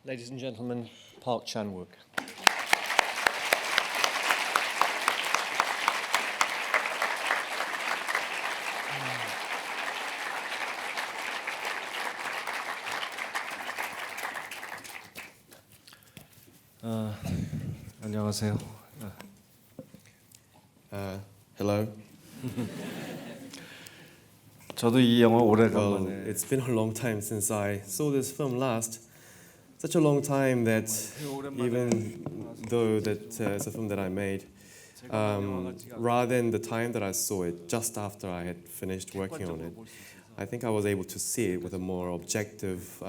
Ladies and gentlemen, Park Chan-wook. 안녕하세요. Hello. 저도 이 영화 Well, 오래간만에 it's been a long time since I saw this film last. Such a long time that even though that it's a film that I made, rather than the time that I saw it, just after I had finished working on it, I think I was able to see it with a more objective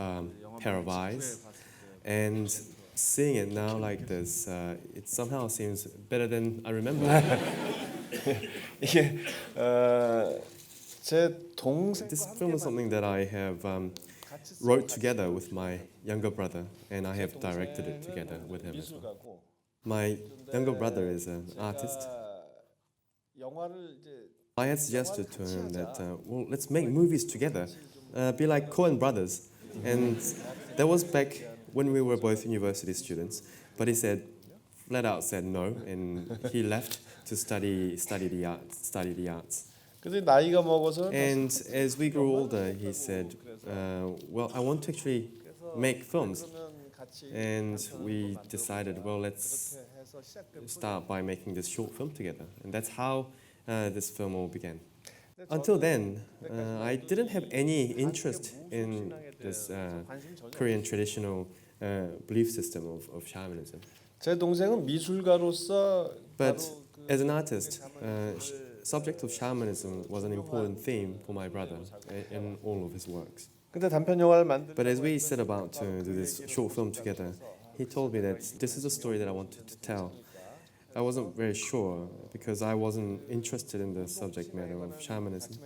pair of eyes. And seeing it now like this, it somehow seems better than I remember. 이게 제 동생 This film is something that I have wrote together with my younger brother, and I have directed it together with him as well. 미술가고 My younger brother is an artist. 영화를 이제 I had suggested to him that, well, let's make movies together, be like Coen brothers. And that was back when we were both university students. But he said, flat out said no, and he left to study the arts. 근데 나이가 먹어서 And as we grew older, he said, well, I want to actually make films. And we decided, well, let's 해서 시작된 start by making this short film together. And that's how this film all began. Until then, I didn't have any interest in this Korean traditional belief system of shamanism. 제 동생은 미술가로서 But as an artist, subject of shamanism was an important theme for my brother in all of his works. 근데 단편 영화를 만들 But as we set about to do this short film together, he told me that this is a story that I wanted to tell. I wasn't very sure because I wasn't interested in the subject matter of shamanism.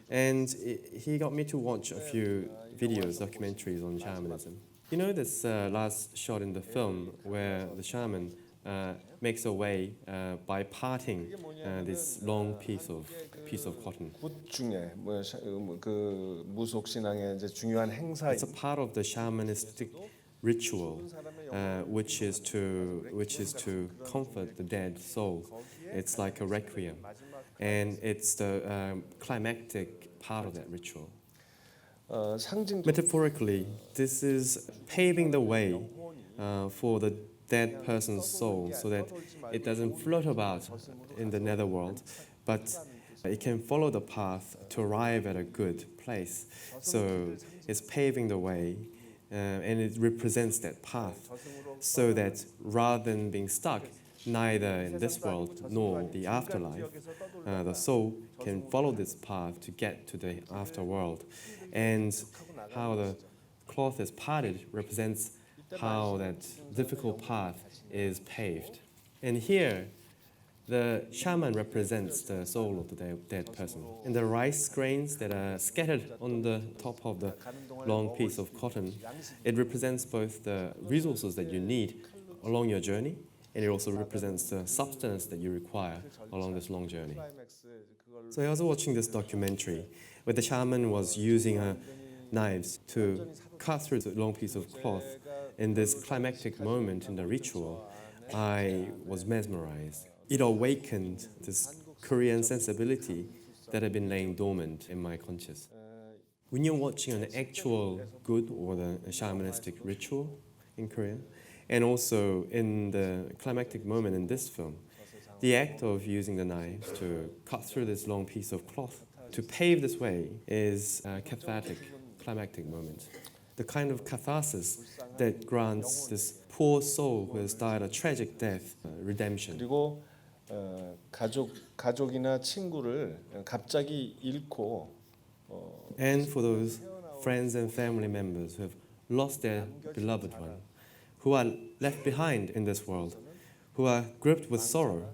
And he got me to watch a few videos, documentaries on shamanism. You know this last shot in the film where the shaman makes a way by parting this long piece of cotton. 굿 중에 그 무속 신앙의 이제 중요한 행사 It's a part of the shamanistic ritual, which is to comfort the dead soul. It's like a requiem, and it's the climactic part of that ritual. 상징 Metaphorically, this is paving the way for the dead person's soul so that it doesn't float about in the netherworld, but it can follow the path to arrive at a good place. So it's paving the way, and it represents that path so that rather than being stuck neither in this world nor the afterlife, the soul can follow this path to get to the afterworld. And how the cloth is parted represents how that difficult path is paved. And here, the shaman represents the soul of the dead person. And the rice grains that are scattered on the top of the long piece of cotton, it represents both the resources that you need along your journey, and it also represents the substance that you require along this long journey. So I was watching this documentary where the shaman was using knives to cut through the long piece of cloth. In this climactic moment in the ritual, I was mesmerized. It awakened this Korean sensibility that had been laying dormant in my conscious. When you're watching an actual good or the shamanistic ritual in Korea, and also in the climactic moment in this film, the act of using the knives to cut through this long piece of cloth to pave this way is a cathartic, climactic moment. The kind of catharsis that grants this poor soul who has died a tragic death redemption. 그리고 가족이나 친구를 갑자기 잃고 And for those friends and family members who have lost their beloved one, who are left behind in this world, who are gripped with sorrow,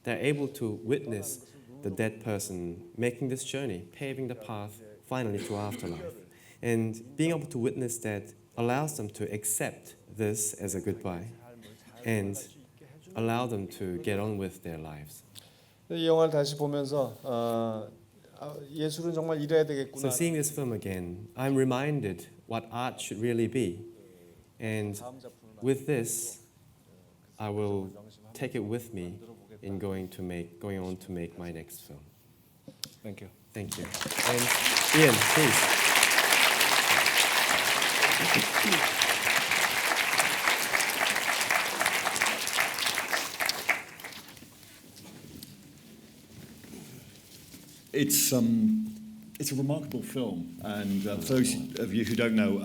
they're able to witness the dead person making this journey, paving the path finally to afterlife. And being able to witness that allows them to accept this as a goodbye and allow them to get on with their lives. 이 영화를 다시 보면서 예술은 정말 이래야 되겠구나. So seeing this film again, I'm reminded what art should really be. And with this, I will take it with me in going on to make my next film. Thank you. Thank you. And Ian, please. It's a remarkable film, and for those of you who don't know,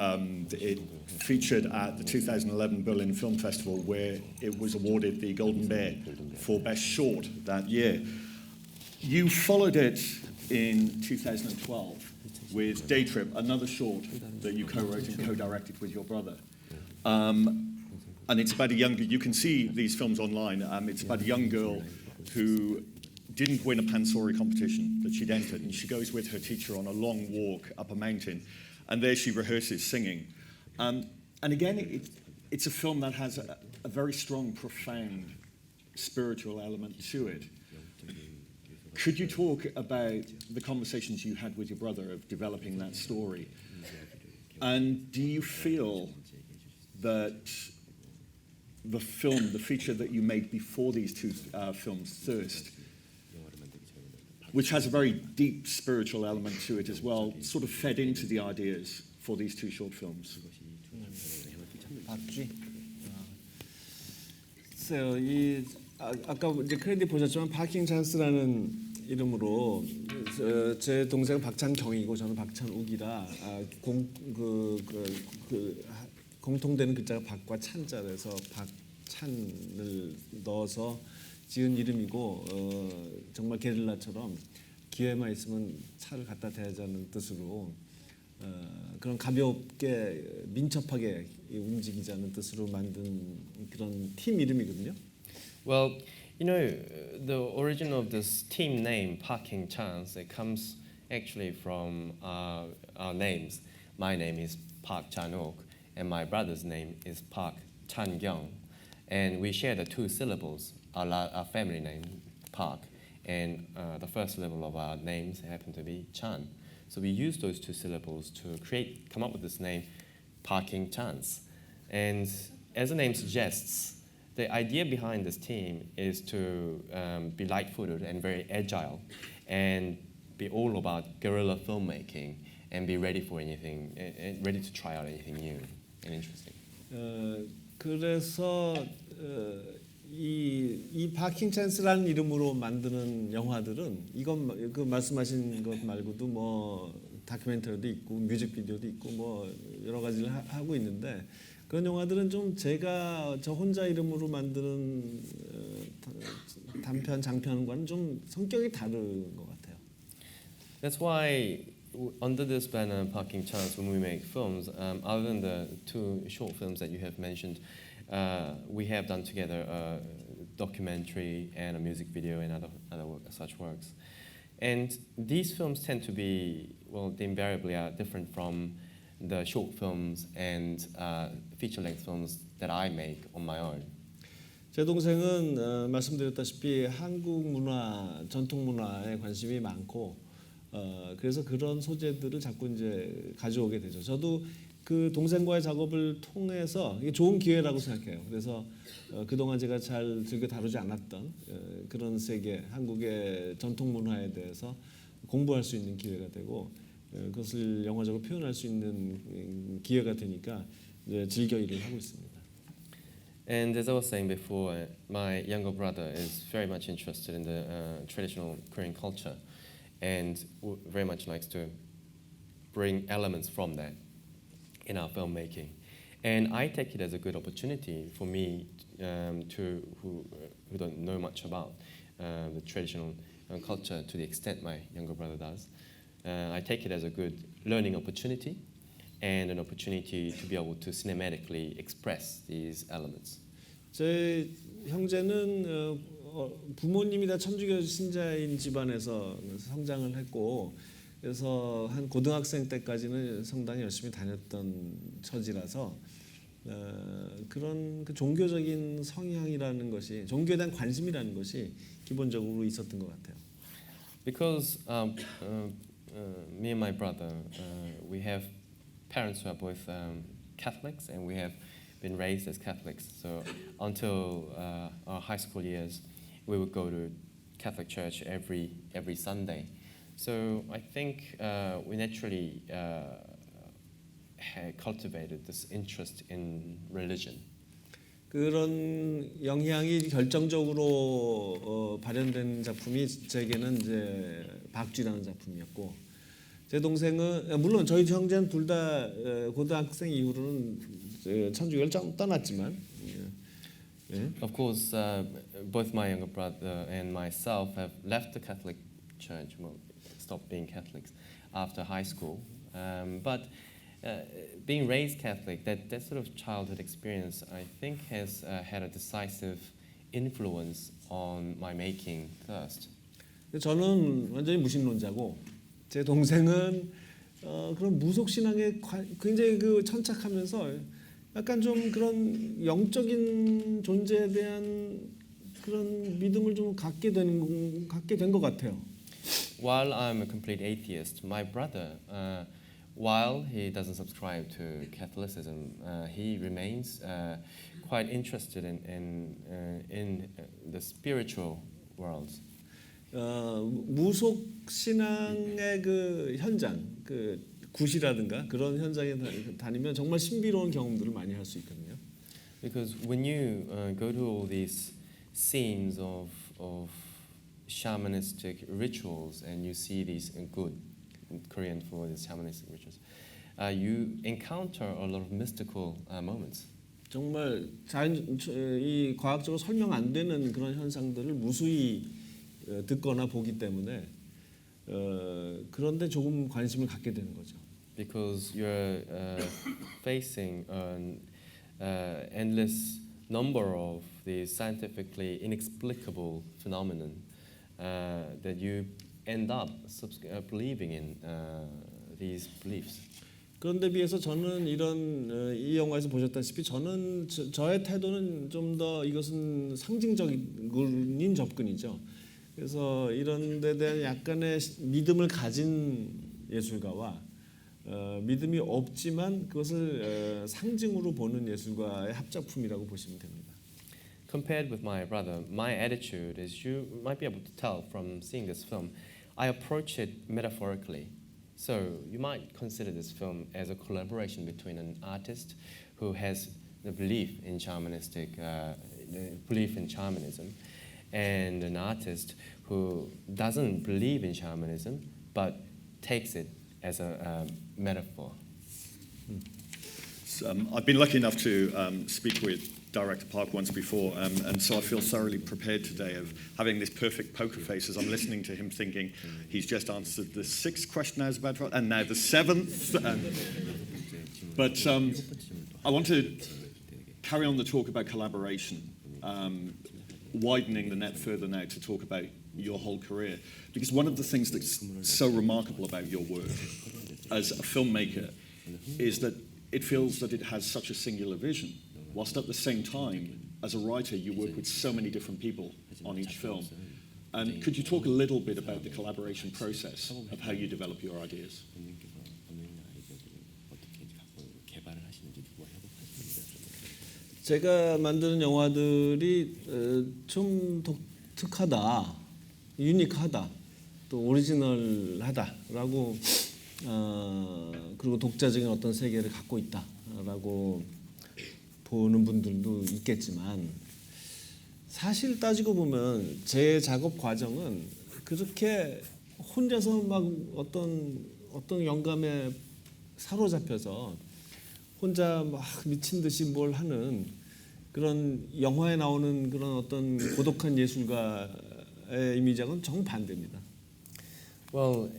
it featured at the 2011 Berlin Film Festival, where it was awarded the Golden Bear for Best Short that year. You followed it in 2012 with Day Trip, another short that you co-wrote and co-directed with your brother. And it's about you can see these films online. It's about a young girl who didn't win a Pansori competition that she'd entered, and she goes with her teacher on a long walk up a mountain, and there she rehearses singing. And again, it's a film that has a very strong, profound spiritual element to it. Could you talk about the conversations you had with your brother of developing that story? And do you feel that the feature that you made before these two films, Thirst, which has a very deep spiritual element to it as well, sort of fed into the ideas for these two short films? 박쥐. 글쎄요, 아까 이제 크레딧 보셨지만 파킹 찬스라는 이름으로 제 동생은 박찬경이고 저는 박찬욱이라 공통되는 글자가 박과 찬자라서 박찬을 넣어서 지은 이름이고 정말 게릴라처럼 기회만 있으면 차를 갖다 대자는 뜻으로 그런 가볍게 민첩하게 움직이자는 뜻으로 만든 그런 팀 이름이거든요. Well, you know, the origin of this team name, Parking Chance, it comes actually from our names. My name is Park Chan-wook, and my brother's name is Park Chan-kyung. And we share the two syllables, our family name, Park, and the first syllable of our names happen to be Chan. So we use those two syllables to come up with this name, Parking Chance. And as the name suggests, the idea behind this team is to be light-footed and very agile, and be all about guerrilla filmmaking, and be ready for anything, ready to try out anything new and interesting. 그래서 이 파킹 찬스라는 이름으로 만드는 영화들은 이건 그 말씀하신 것 말고도 뭐 다큐멘터리도 있고 뮤직비디오도 있고 뭐 여러 가지를 하고 있는데 그런 영화들은 좀 제가 저 혼자 이름으로 만드는 단편 장편과는 좀 성격이 다른 것 같아요. That's why under this banner, Parking Chance, when we make films, other than the two short films that you have mentioned, we have done together a documentary and a music video and other such works. And these films tend to be, well, they invariably are different from the short films and feature-length films that I make on my own. 제 동생은 말씀드렸다시피 한국 문화, 전통 문화에 관심이 많고 그래서 그런 소재들을 자꾸 이제 가져오게 되죠. 저도 그 동생과의 작업을 통해서 이게 좋은 기회라고 생각해요. 그래서 그동안 제가 잘 즐겨 다루지 않았던 그런 세계, 한국의 전통 문화에 대해서 공부할 수 있는 기회가 되고 그것을 영화적으로 표현할 수 있는 기회가 되니까 이제 즐겨 일을 하고 있습니다. And as I was saying before, my younger brother is very much interested in the traditional Korean culture, and very much likes to bring elements from that in our filmmaking. And I take it as a good opportunity for me who don't know much about the traditional culture to the extent my younger brother does. I take it as a good learning opportunity and an opportunity to be able to cinematically express these elements. 제 형제는 부모님이 다 천주교 신자인 집안에서 성장을 했고 그래서 한 고등학생 때까지는 성당에 열심히 다녔던 처지라서 그런 그 종교적인 성향이라는 것이 종교에 대한 관심이라는 것이 기본적으로 있었던 것 같아요. Because me and my brother, we have parents who are both Catholics, and we have been raised as Catholics. So until our high school years, we would go to Catholic church every Sunday. So I think we naturally had cultivated this interest in religion. 그런 영향이 결정적으로 발현된 작품이 제게는 이제 박쥐라는 작품이었고, 제 동생은 물론 저희 형제는 둘 다 고등학생 이후로는 천주교를 떠났지만, 예. Of course, both my younger brother and myself have left the Catholic Church, well, stopped being Catholics after high school. But being raised Catholic, that sort of childhood experience, I think, has had a decisive influence on my making thirst. 저는 완전히 무신론자고, 제 동생은 그런 무속 신앙에 굉장히 천착하면서 약간 좀 그런 영적인 존재에 대한 그런 믿음을 좀 갖게 된 것 같아요. While I'm a complete atheist, my brother, while he doesn't subscribe to Catholicism, he remains quite interested in the spiritual world. 무속 신앙의 그 현장, 그 굿이라든가 그런 현장에 다니면 정말 신비로운 경험들을 많이 할 수 있거든요. Because when you go to all these scenes of shamanistic rituals and you see these good Korean for these shamanistic rituals, you encounter a lot of mystical moments. 정말 이 과학적으로 설명 안 되는 그런 현상들을 무수히 듣거나 보기 때문에 그런데 조금 관심을 갖게 되는 거죠. Because you're facing an endless number of these scientifically inexplicable phenomenon that you end up believing in these beliefs. 그런데 비해서 저는 이 영화에서 보셨다시피 저는 저의 태도는 좀 더 이것은 상징적인 접근이죠. 그래서 이런 데 대한 약간의 믿음을 가진 예술가와 믿음이 없지만 그것을 상징으로 보는 예술가의 합작품이라고 보시면 됩니다. Compared with my brother, my attitude, as you might be able to tell from seeing this film, I approach it metaphorically. So you might consider this film as a collaboration between an artist who has the belief in shamanistic, belief in shamanism, and an artist who doesn't believe in shamanism but takes it as a metaphor. I've been lucky enough to speak with Director Park once before, and so I feel thoroughly prepared today of having this perfect poker face as I'm listening to him thinking he's just answered the 6th question I was about to ask, and now the 7th. But I want to carry on the talk about collaboration, widening the net further now to talk about your whole career. Because one of the things that's so remarkable about your work as a filmmaker is that it feels that it has such a singular vision, whilst at the same time, as a writer, you work with so many different people on each film. And could you talk a little bit about the collaboration process of how you develop your ideas? 제가 만드는 영화들이 좀 독특하다, 유니크하다, 또 오리지널하다라고 그리고 독자적인 어떤 세계를 갖고 있다라고 보는 분들도 있겠지만 사실 따지고 보면 제 작업 과정은 그렇게 혼자서 막 어떤 영감에 사로잡혀서 혼자 막 미친 듯이 뭘 하는 그런 영화에 나오는 그런 어떤 고독한 예술가의 이미지하고는 정반대입니다. Well,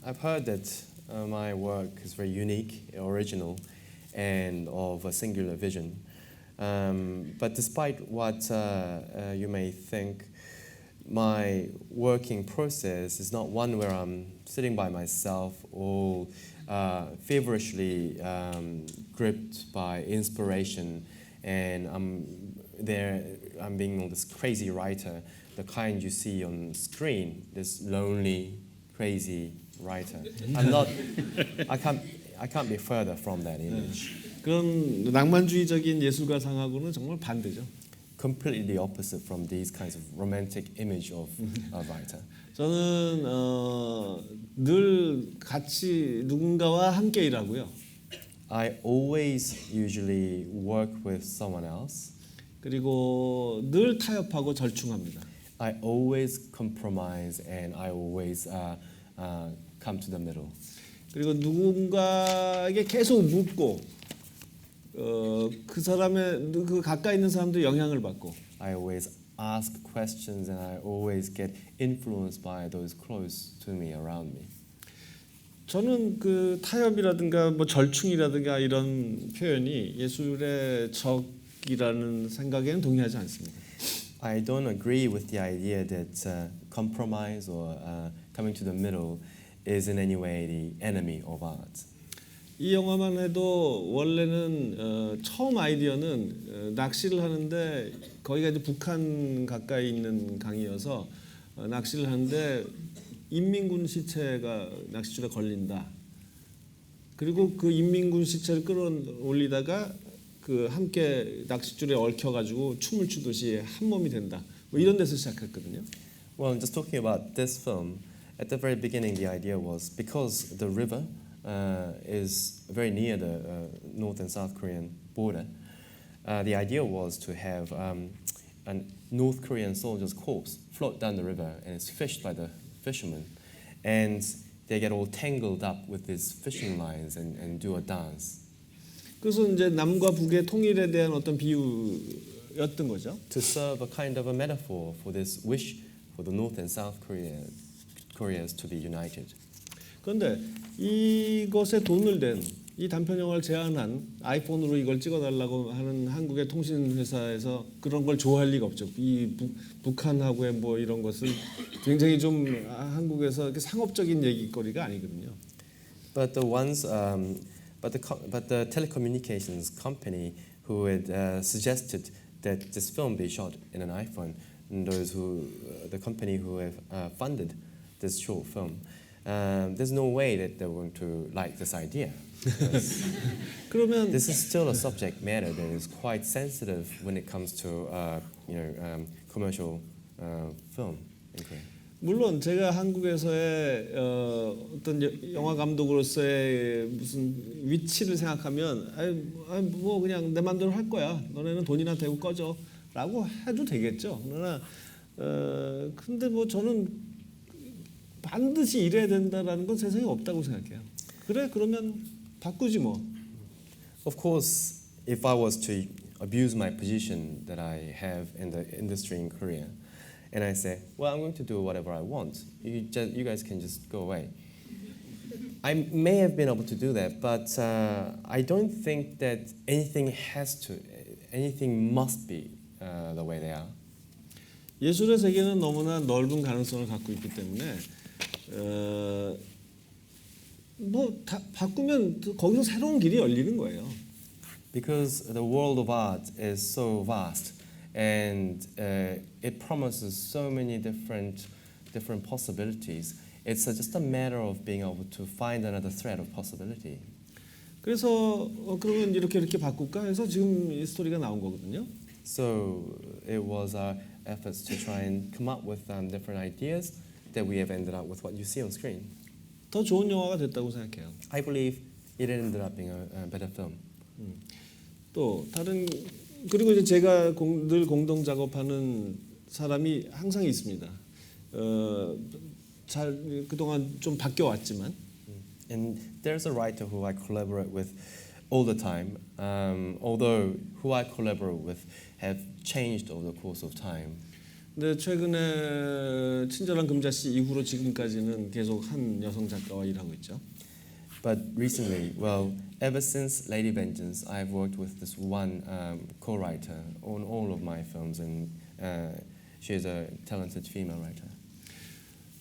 I've heard that my work is very unique, original, and of a singular vision. But despite what you may think, my working process is not one where I'm sitting by myself or feverishly gripped by inspiration and I'm being this crazy writer, the kind you see on screen, this lonely, crazy writer. I can't be further from that image. 그런 낭만주의적인 예술가상하고는 정말 반대죠. Completely opposite from these kinds of romantic image of a writer. 저는 늘 같이 누군가와 함께 일하고요. I always usually work with someone else. 그리고 늘 타협하고 절충합니다. I always compromise and I always come to the middle. 그리고 누군가에게 계속 묻고 그 사람의 그 가까이 있는 사람들 영향을 받고 I always ask questions and I always get influenced by those close to me around me. 저는 그 타협이라든가 뭐 절충이라든가 이런 표현이 예술의 적이라는 생각에는 동의하지 않습니다. I don't agree with the idea that compromise or coming to the middle is in any way the enemy of art. 이 영화만 해도 원래는 처음 아이디어는 낚시를 하는데 거기가 이제 북한 가까이 있는 강이어서 낚시를 하는데 인민군 시체가 낚싯줄에 걸린다. 그리고 그 인민군 시체를 끌어올리다가 그 함께 낚싯줄에 얽혀가지고 춤을 추듯이 한 몸이 된다. 뭐 이런 데서 시작했거든요. Well, just talking about this film, at the very beginning the idea was because the river is very near the North and South Korean border, the idea was to have a North Korean soldier's corpse float down the river and it's fished by the fishermen, and they get all tangled up with these fishing lines and do a dance. 그래서 이제 남과 북의 통일에 대한 어떤 비유였던 거죠. To serve a kind of a metaphor for this wish for the North and South Koreas to be united. 그런데 이것에 돈을 댄 이 단편 영화를 제안한 아이폰으로 이걸 찍어달라고 하는 한국의 통신 회사에서 그런 걸 좋아할 리가 없죠. 이 북한하고의 뭐 이런 것을 굉장히 좀 한국에서 이렇게 상업적인 얘기거리가 아니거든요. But the ones, but the telecommunications company who had suggested that this film be shot in an iPhone, and those who, the company who have funded this short film, there's no way that they're going to like this idea. 그러면 This is still a subject matter that is quite sensitive when it comes to, commercial film in Korea. 물론 제가 한국에서의 어떤 영화 감독으로서의 무슨 위치를 생각하면 뭐 그냥 내 마음대로 할 거야. 너네는 돈이나 대고 꺼져라고 해도 되겠죠. 그러나 근데 뭐 저는 반드시 이래야 된다라는 건 세상에 없다고 생각해요. 그래 그러면 바꾸지 뭐. Of course, if I was to abuse my position that I have in the industry in Korea, and I say, well, I'm going to do whatever I want. You guys can just go away. I may have been able to do that, but I don't think that anything must be the way they are. 예술의 세계는 너무나 넓은 가능성을 갖고 있기 때문에 뭐 다 바꾸면 거기서 새로운 길이 열리는 거예요. Because the world of art is so vast. And it promises so many different possibilities. It's just a matter of being able to find another thread of possibility. 그래서 그러면 이렇게 바꿀까 해서 지금 이 스토리가 나온 거거든요. So it was our efforts to try and come up with different ideas that we have ended up with what you see on screen. 더 좋은 영화가 됐다고 생각해요. I believe it ended up being a better film. 또 다른 그리고 이제 제가 늘 공동 작업하는 사람이 항상 있습니다. 잘 그동안 좀 바뀌어 왔지만. And there's a writer who I collaborate with all the time. Although who I collaborate with have changed over the course of time. 근데 최근에 친절한 금자씨 이후로 지금까지는 계속 한 여성 작가와 일하고 있죠. But recently, well, ever since Lady Vengeance, I've worked with this one co-writer on all of my films, and she is a talented female writer.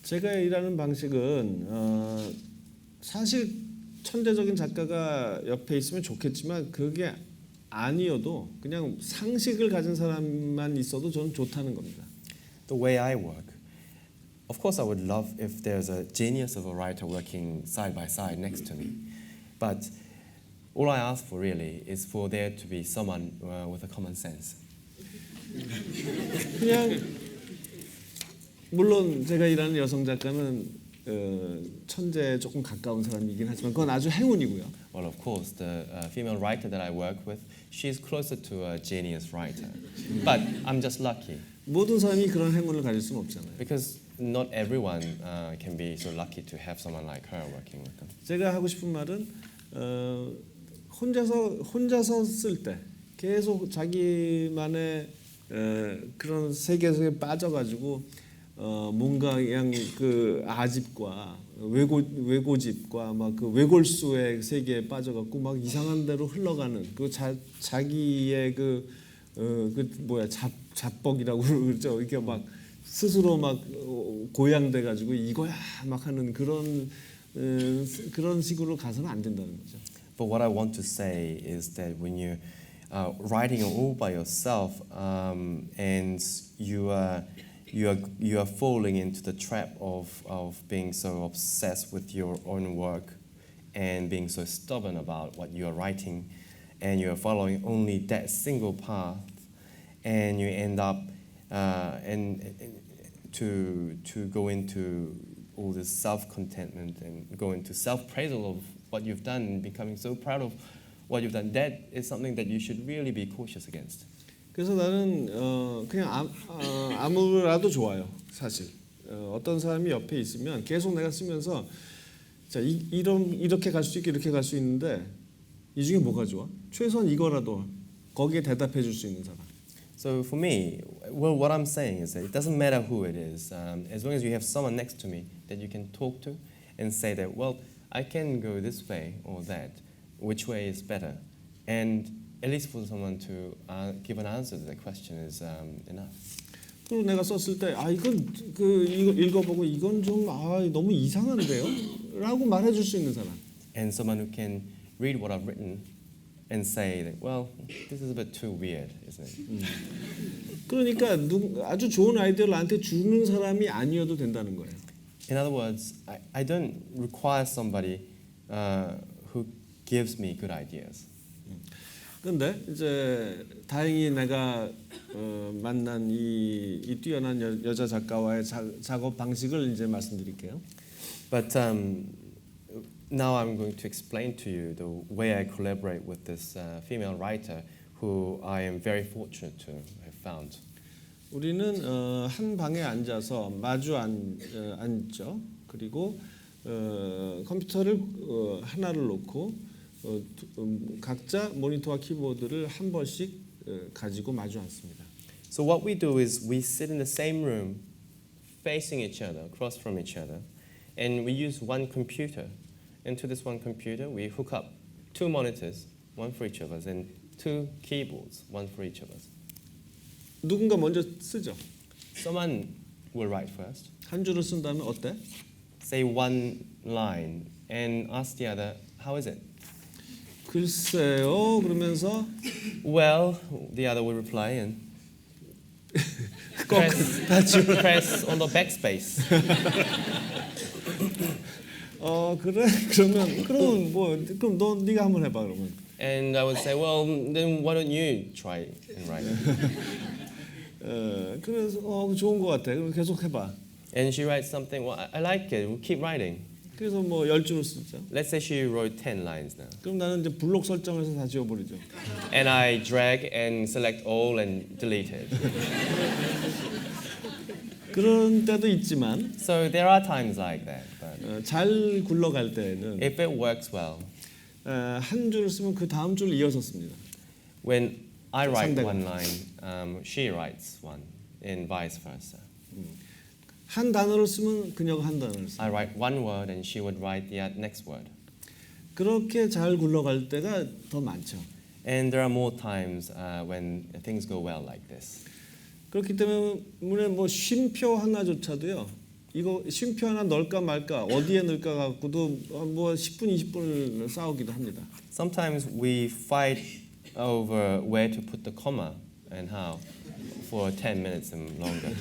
제가 일하는 방식은 사실 천재적인 작가가 옆에 있으면 좋겠지만 그게 아니어도 그냥 상식을 가진 사람만 있어도 저는 좋다는 겁니다. The way I work, of course, I would love if there's a genius of a writer working side by side next to me, but All I ask for really is for there to be someone with a common sense. 그냥 물론 제가 일하는 여성 작가는 천재에 조금 가까운 사람이긴 하지만 그건 아주 행운이고요. Well, of course, the female writer that I work with, she's closer to a genius writer. But I'm just lucky 모든 사람이 그런 행운을 가질 수는 없잖아요. because not everyone can be so lucky to have someone like her working with them. 제가 하고 싶은 말은 혼자서 쓸 때 계속 자기만의 그런 세계 속에 빠져가지고 뭔가 그냥 그 아집과 외고집과 막 그 외골수의 세계에 빠져갖고 막 이상한 데로 흘러가는 그 자기의 그 뭐야 잡벅이라고 그러죠. 이렇게 막 스스로 막 고양돼가지고 이거야 막 하는 그런 식으로 가서는 안 된다는 거죠. But what I want to say is that when you're writing all by yourself and you are falling into the trap of being so obsessed with your own work and being so stubborn about what you are writing and you are following only that single path and you end up to go into all this self-contentment and go into self-praisal of what you've done and becoming so proud of what you've done, that is something that you should really be cautious against. 그래서 나는 그냥 아무라도 좋아요. 사실 어떤 사람이 옆에 있으면 계속 내가 쓰면서 자 이렇게 갈 수 있고 이렇게 갈 수 있는데 이 중에 뭐가 좋아? 최소한 이거라도 거기에 대답해 줄 수 있는 사람. So for me, well, what I'm saying is that it doesn't matter who it is, as long as you have someone next to me that you can talk to and say that, well, I can go this way or that, which way is better, and at least for someone to give an answer to that question is enough. 그리고 내가 썼을 때 이건 이거 읽어보고 이건 좀 너무 이상한데요?라고 말해줄 수 있는 사람. And someone who can read what I've written and say that, well, this is a bit too weird, isn't it? 그러니까 아주 좋은 아이디어를 나한테 주는 사람이 아니어도 된다는 거예요. In other words, I don't require somebody who gives me good ideas. 그런데 이제 다행히 내가 만난 이 뛰어난 여자 작가와의 작업 방식을 이제 말씀드릴게요. But now I'm going to explain to you the way I collaborate with this female writer who I am very fortunate to have found. 우리는 한 방에 앉아서 마주 앉죠. 그리고 컴퓨터를 하나를 놓고 각자 모니터와 키보드를 한 번씩 가지고 마주 앉습니다. So what we do is we sit in the same room, facing each other, across from each other, and we use one computer. And to this one computer, we hook up two monitors, one for each of us, and two keyboards, one for each of us. 누군가 먼저 쓰죠. Someone will write first, 한 줄을 쓴 다음에 어때? say one line, and ask the other, how is it? 글쎄요. 그러면서 Well, the other will reply and press on the backspace. 그래? 그럼 너 네가 한번 해봐 그러면. And I would say, well, then why don't you try and write it? 그래서 좋은 것 같아. 그럼 계속 해봐. And she writes something, well, I like it, we'll keep writing. 그래서 뭐 10줄을 쓰죠. Let's say she wrote 10 lines now. 그럼 나는 이제 블록 설정해서 다 지워버리죠. And I drag and select all and delete it. 그런 때도 있지만 So there are times like that. But 잘 굴러갈 때는 if it works well, 한 줄을 쓰면 그 다음 줄을 이어서 씁니다. when I write 상대가. one line, she writes one, and vice versa. 한 단어를 쓰면 그녀가 한 단어를 써. I write one word and she would write the next word. 그렇게 잘 굴러갈 때가 더 많죠. And there are more times when things go well like this. 그렇기 때문에 뭐 쉼표 하나조차도요. 이거 쉼표 하나 넣을까 말까 어디에 넣을까 갖고도 뭐 10분 20분을 싸우기도 합니다. Sometimes we fight over where to put the comma and how for 10 minutes and longer.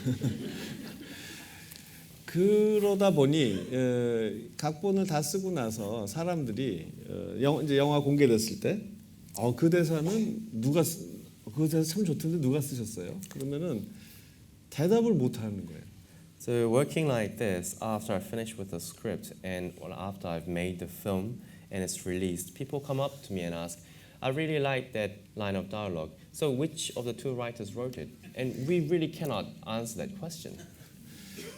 그러다 보니 각본을 다 쓰고 나서 사람들이 이제 영화 공개됐을 때 그 대사는 그 대사 참 좋던데 누가 쓰셨어요? 그러면은 대답을 못 하는 거예요. So working like this, after I finish with the script and after I've made the film and it's released, people come up to me and ask, I really like that line of dialogue. So which of the two writers wrote it? And we really cannot answer that question.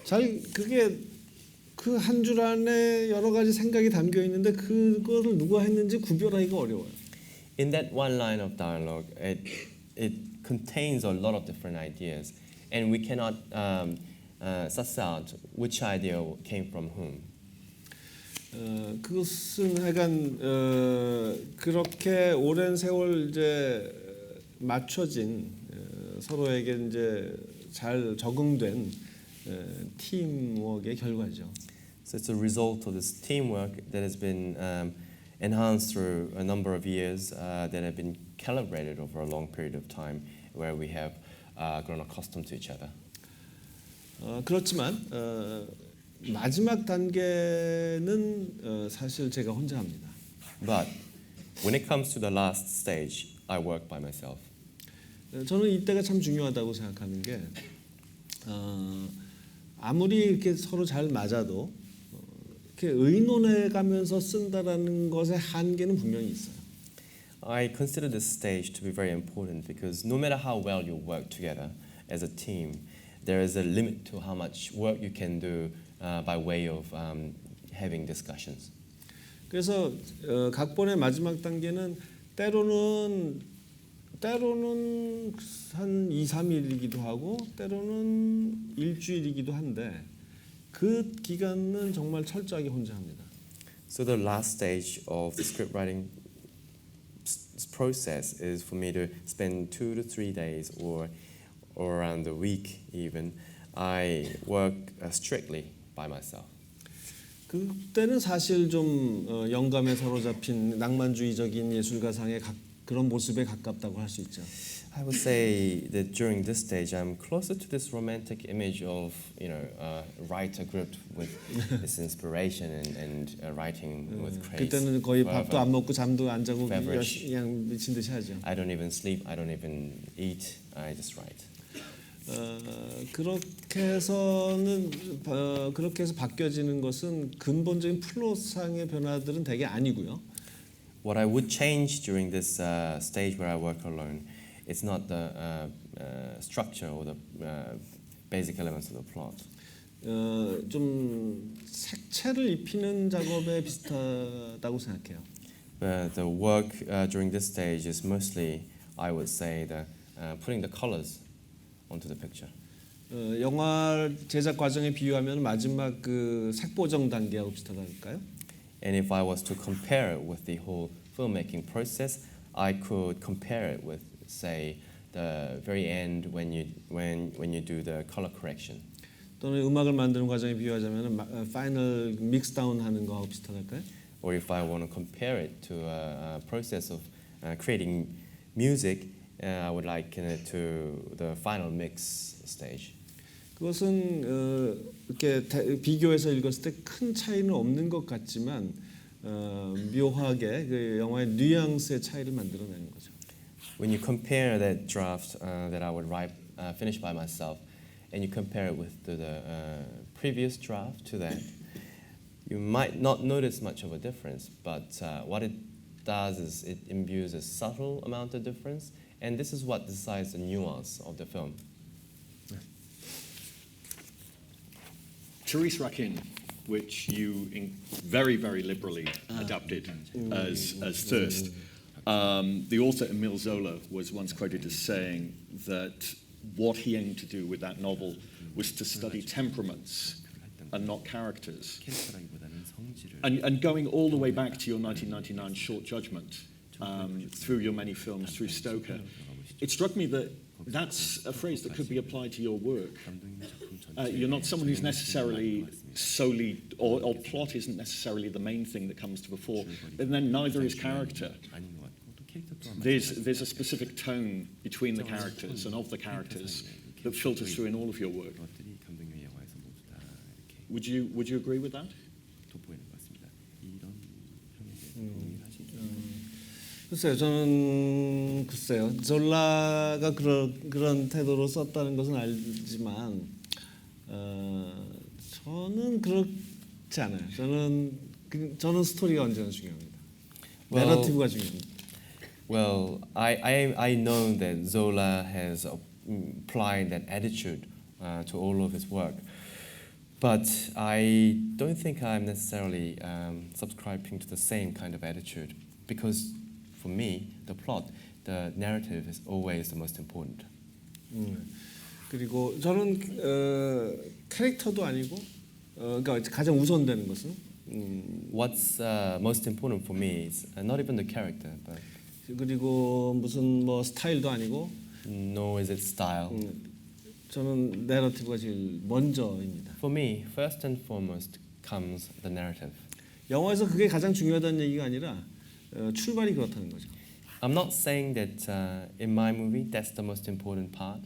그게 그 한 줄 안에 여러 가지 생각이 담겨 있는데 그거를 누가 했는지 구별하기가 어려워요. In that one line of dialogue, it contains a lot of different ideas, and we cannot suss out which idea came from whom. 그것은 하여간 그렇게 오랜 세월 이제 맞춰진 서로에게 이제 잘 적응된 팀워크의 결과죠. So it's a result of this teamwork that has been enhanced through a number of years that have been calibrated over a long period of time, where we have grown accustomed to each other. 그렇지만 마지막 단계는 사실 제가 혼자 합니다. But when it comes to the last stage, I work by myself. 저는 이때가 참 중요하다고 생각하는 게 아무리 이렇게 서로 잘 맞아도 이렇게 의논해가면서 쓴다라는 것의 한계는 분명히 있어요. I consider this stage to be very important because no matter how well you work together as a team, there is a limit to how much work you can do by way of having discussions. 그래서 각본의 마지막 단계는 때로는 한 2, 3일이기도 하고 때로는 일주일이기도 한데 그 기간은 정말 철저하게 혼자 합니다. So the last stage of the script writing process is for me to spend 2 to 3 days or around a week even. I work strictly by myself. 그때는 사실 좀 영감에 사로잡힌 낭만주의적인 예술가상의 그런 모습에 가깝다고 할 수 있죠. I would say that during this stage, I'm closer to this romantic image of a writer gripped with this inspiration and writing with craze. 그때는 거의 forever. 밥도 안 먹고 잠도 안 자고 Feverish. 그냥 미친 듯이 하죠. I don't even sleep. I don't even eat. I just write. 그렇게 해서 바뀌어지는 것은 근본적인 플롯상의 변화들은 대개 아니고요. What I would change during this stage where I work alone, it's not the structure or the basic elements of the plot. 좀 색채를 입히는 작업에 비슷하다고 생각해요. But the work during this stage is mostly, I would say, putting the colors onto the picture. 영화 제작 과정에 비유하면 마지막 그 색보정 단계하고 비슷하다 할까요? And if I was to compare it with the whole filmmaking process, I could compare it with, say, the very end when you do the color correction. 또는 음악을 만드는 과정에 비유하자면 파이널 믹스다운 하는 거하고 비슷할까요? Or if I want to compare it to a process of creating music, I would liken it to the final mix stage. 그것은 이렇게 비교해서 읽었을 때 큰 차이는 없는 것 같지만 묘하게 그 영화의 뉘앙스의 차이를 만들어내는 거죠. When you compare that draft that I would finish by myself, and you compare it with the previous draft to that, you might not notice much of a difference. But what it does is it imbues a subtle amount of difference, and this is what decides the nuance of the film. Therese Rakin, which you very, very liberally adapted as Thirst. The author Emile Zola was once quoted as saying that what he aimed to do with that novel was to study temperaments and not characters. And going all the way back to your 1999 Short Judgment, through your many films, through Stoker, it struck me that that's a phrase that could be applied to your work. You're not someone who's necessarily solely, or plot isn't necessarily the main thing that comes to the fore, but then neither is character. There's a specific tone between the characters and of the characters that filters through in all of your work. Would you agree with that? 돋보이는 것 같습니다. 이런 평에 대해서 동의하시죠? 글쎄요, 저는 글쎄요. 졸라가 그런 태도로 썼다는 것은 알지만 저는 그렇지 않아요. 저는 스토리가 언제나 중요합니다. Well, 내러티브가 중요합니다. Well, I know that Zola has applied that attitude to all of his work, but I don't think I'm necessarily subscribing to the same kind of attitude because for me, the plot, the narrative is always the most important. 그리고 저는 캐릭터도 아니고 그러니까 가장 우선되는 것은 What's most important for me is not even the character, but 그리고 무슨 뭐 스타일도 아니고 nor is it style. 저는 내러티브가 제일 먼저입니다. For me, first and foremost comes the narrative. 영화에서 그게 가장 중요하다는 얘기가 아니라 출발이 그렇다는 거죠. I'm not saying that in my movie that's the most important part,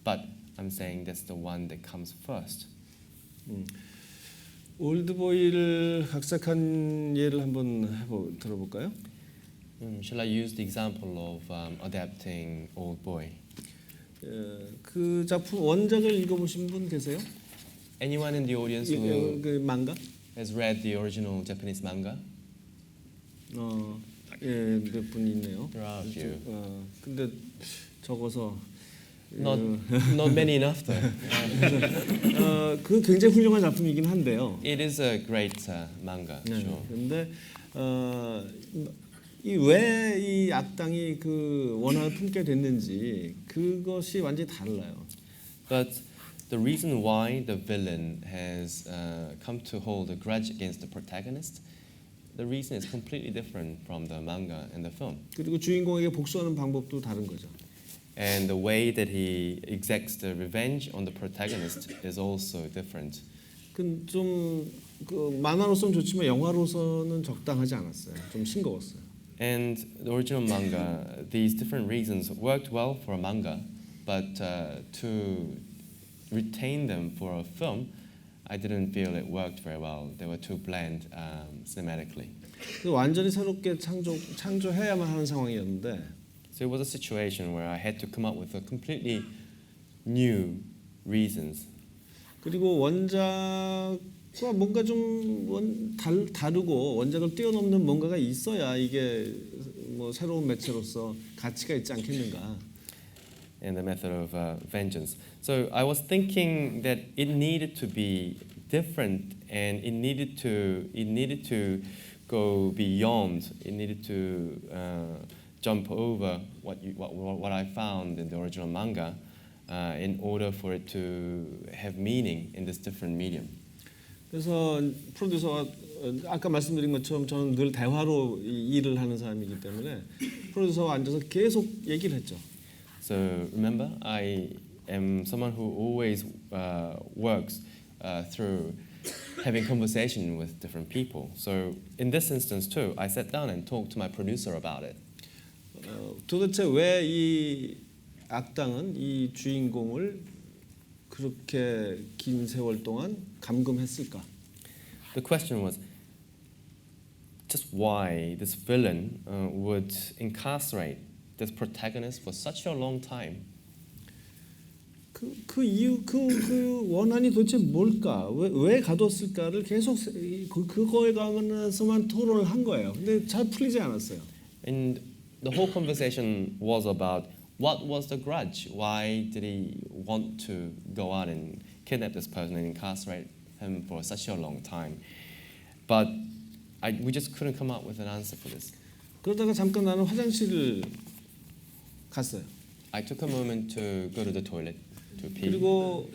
but I'm saying that's the one that comes first. 올드보이를 각색한 예를 한번 들어볼까요? Shall I use the example of adapting Old Boy? 그 작품 원작을 읽어보신 분 계세요? Anyone in the audience who 그 망가? has read the original Japanese manga? 예, 몇 분 있네요. There are a few. 근데 적어서 Not many enough though. 그 굉장히 훌륭한 작품이긴 한데요. It is a great manga, 네. sure. 근데 왜 이 악당이 그 원한을 품게 됐는지 그것이 완전히 달라요. But the reason why the villain has come to hold a grudge against the protagonist, the reason is completely different from the manga and the film. 그리고 주인공에게 복수하는 방법도 다른 거죠. And the way that he exacts the revenge on the protagonist is also different. 그 만화로서는 좋지만 영화로서는 적당하지 않았어요. 좀 싱거웠어요. And the original manga, these different reasons worked well for a manga, but to retain them for a film, I didn't feel it worked very well. They were too bland cinematically. 완전히 새롭게 창조해야만 하는 상황이었는데 So it was a situation where I had to come up with a completely new reasons. 그리고 원작과 뭔가 좀 다르고 원작을 뛰어넘는 뭔가가 있어야 이게 뭐 새로운 매체로서 가치가 있지 않겠는가. And the method of vengeance. So I was thinking that it needed to be different, and it needed to go beyond. It needed to jump over what I found in the original manga in order for it to have meaning in this different medium. 그래서 프로듀서가 아까 말씀드린 것처럼 저는 늘 대화로 일을 하는 사람이기 때문에 프로듀서와 앉아서 계속 얘기를 했죠. So remember, I am someone who always works through having conversation with different people. So in this instance too, I sat down and talked to my producer about it. 도대체 왜 이 악당은 이 주인공을 그렇게 긴 세월 동안 감금했을까? The question was just why this villain would incarcerate this protagonist for such a long time. 그 이유 그 원한이 도대체 뭘까? 왜 가뒀을까를 계속 그거에 관해서만 토론을 한 거예요. 근데 잘 풀리지 않았어요. And the whole conversation was about what was the grudge? Why did he want to go out and kidnap this person and incarcerate him for such a long time? But we just couldn't come up with an answer for this. 그러다가 잠깐 나는 화장실을 갔어요. I took a moment to go to the toilet to pee. 그리고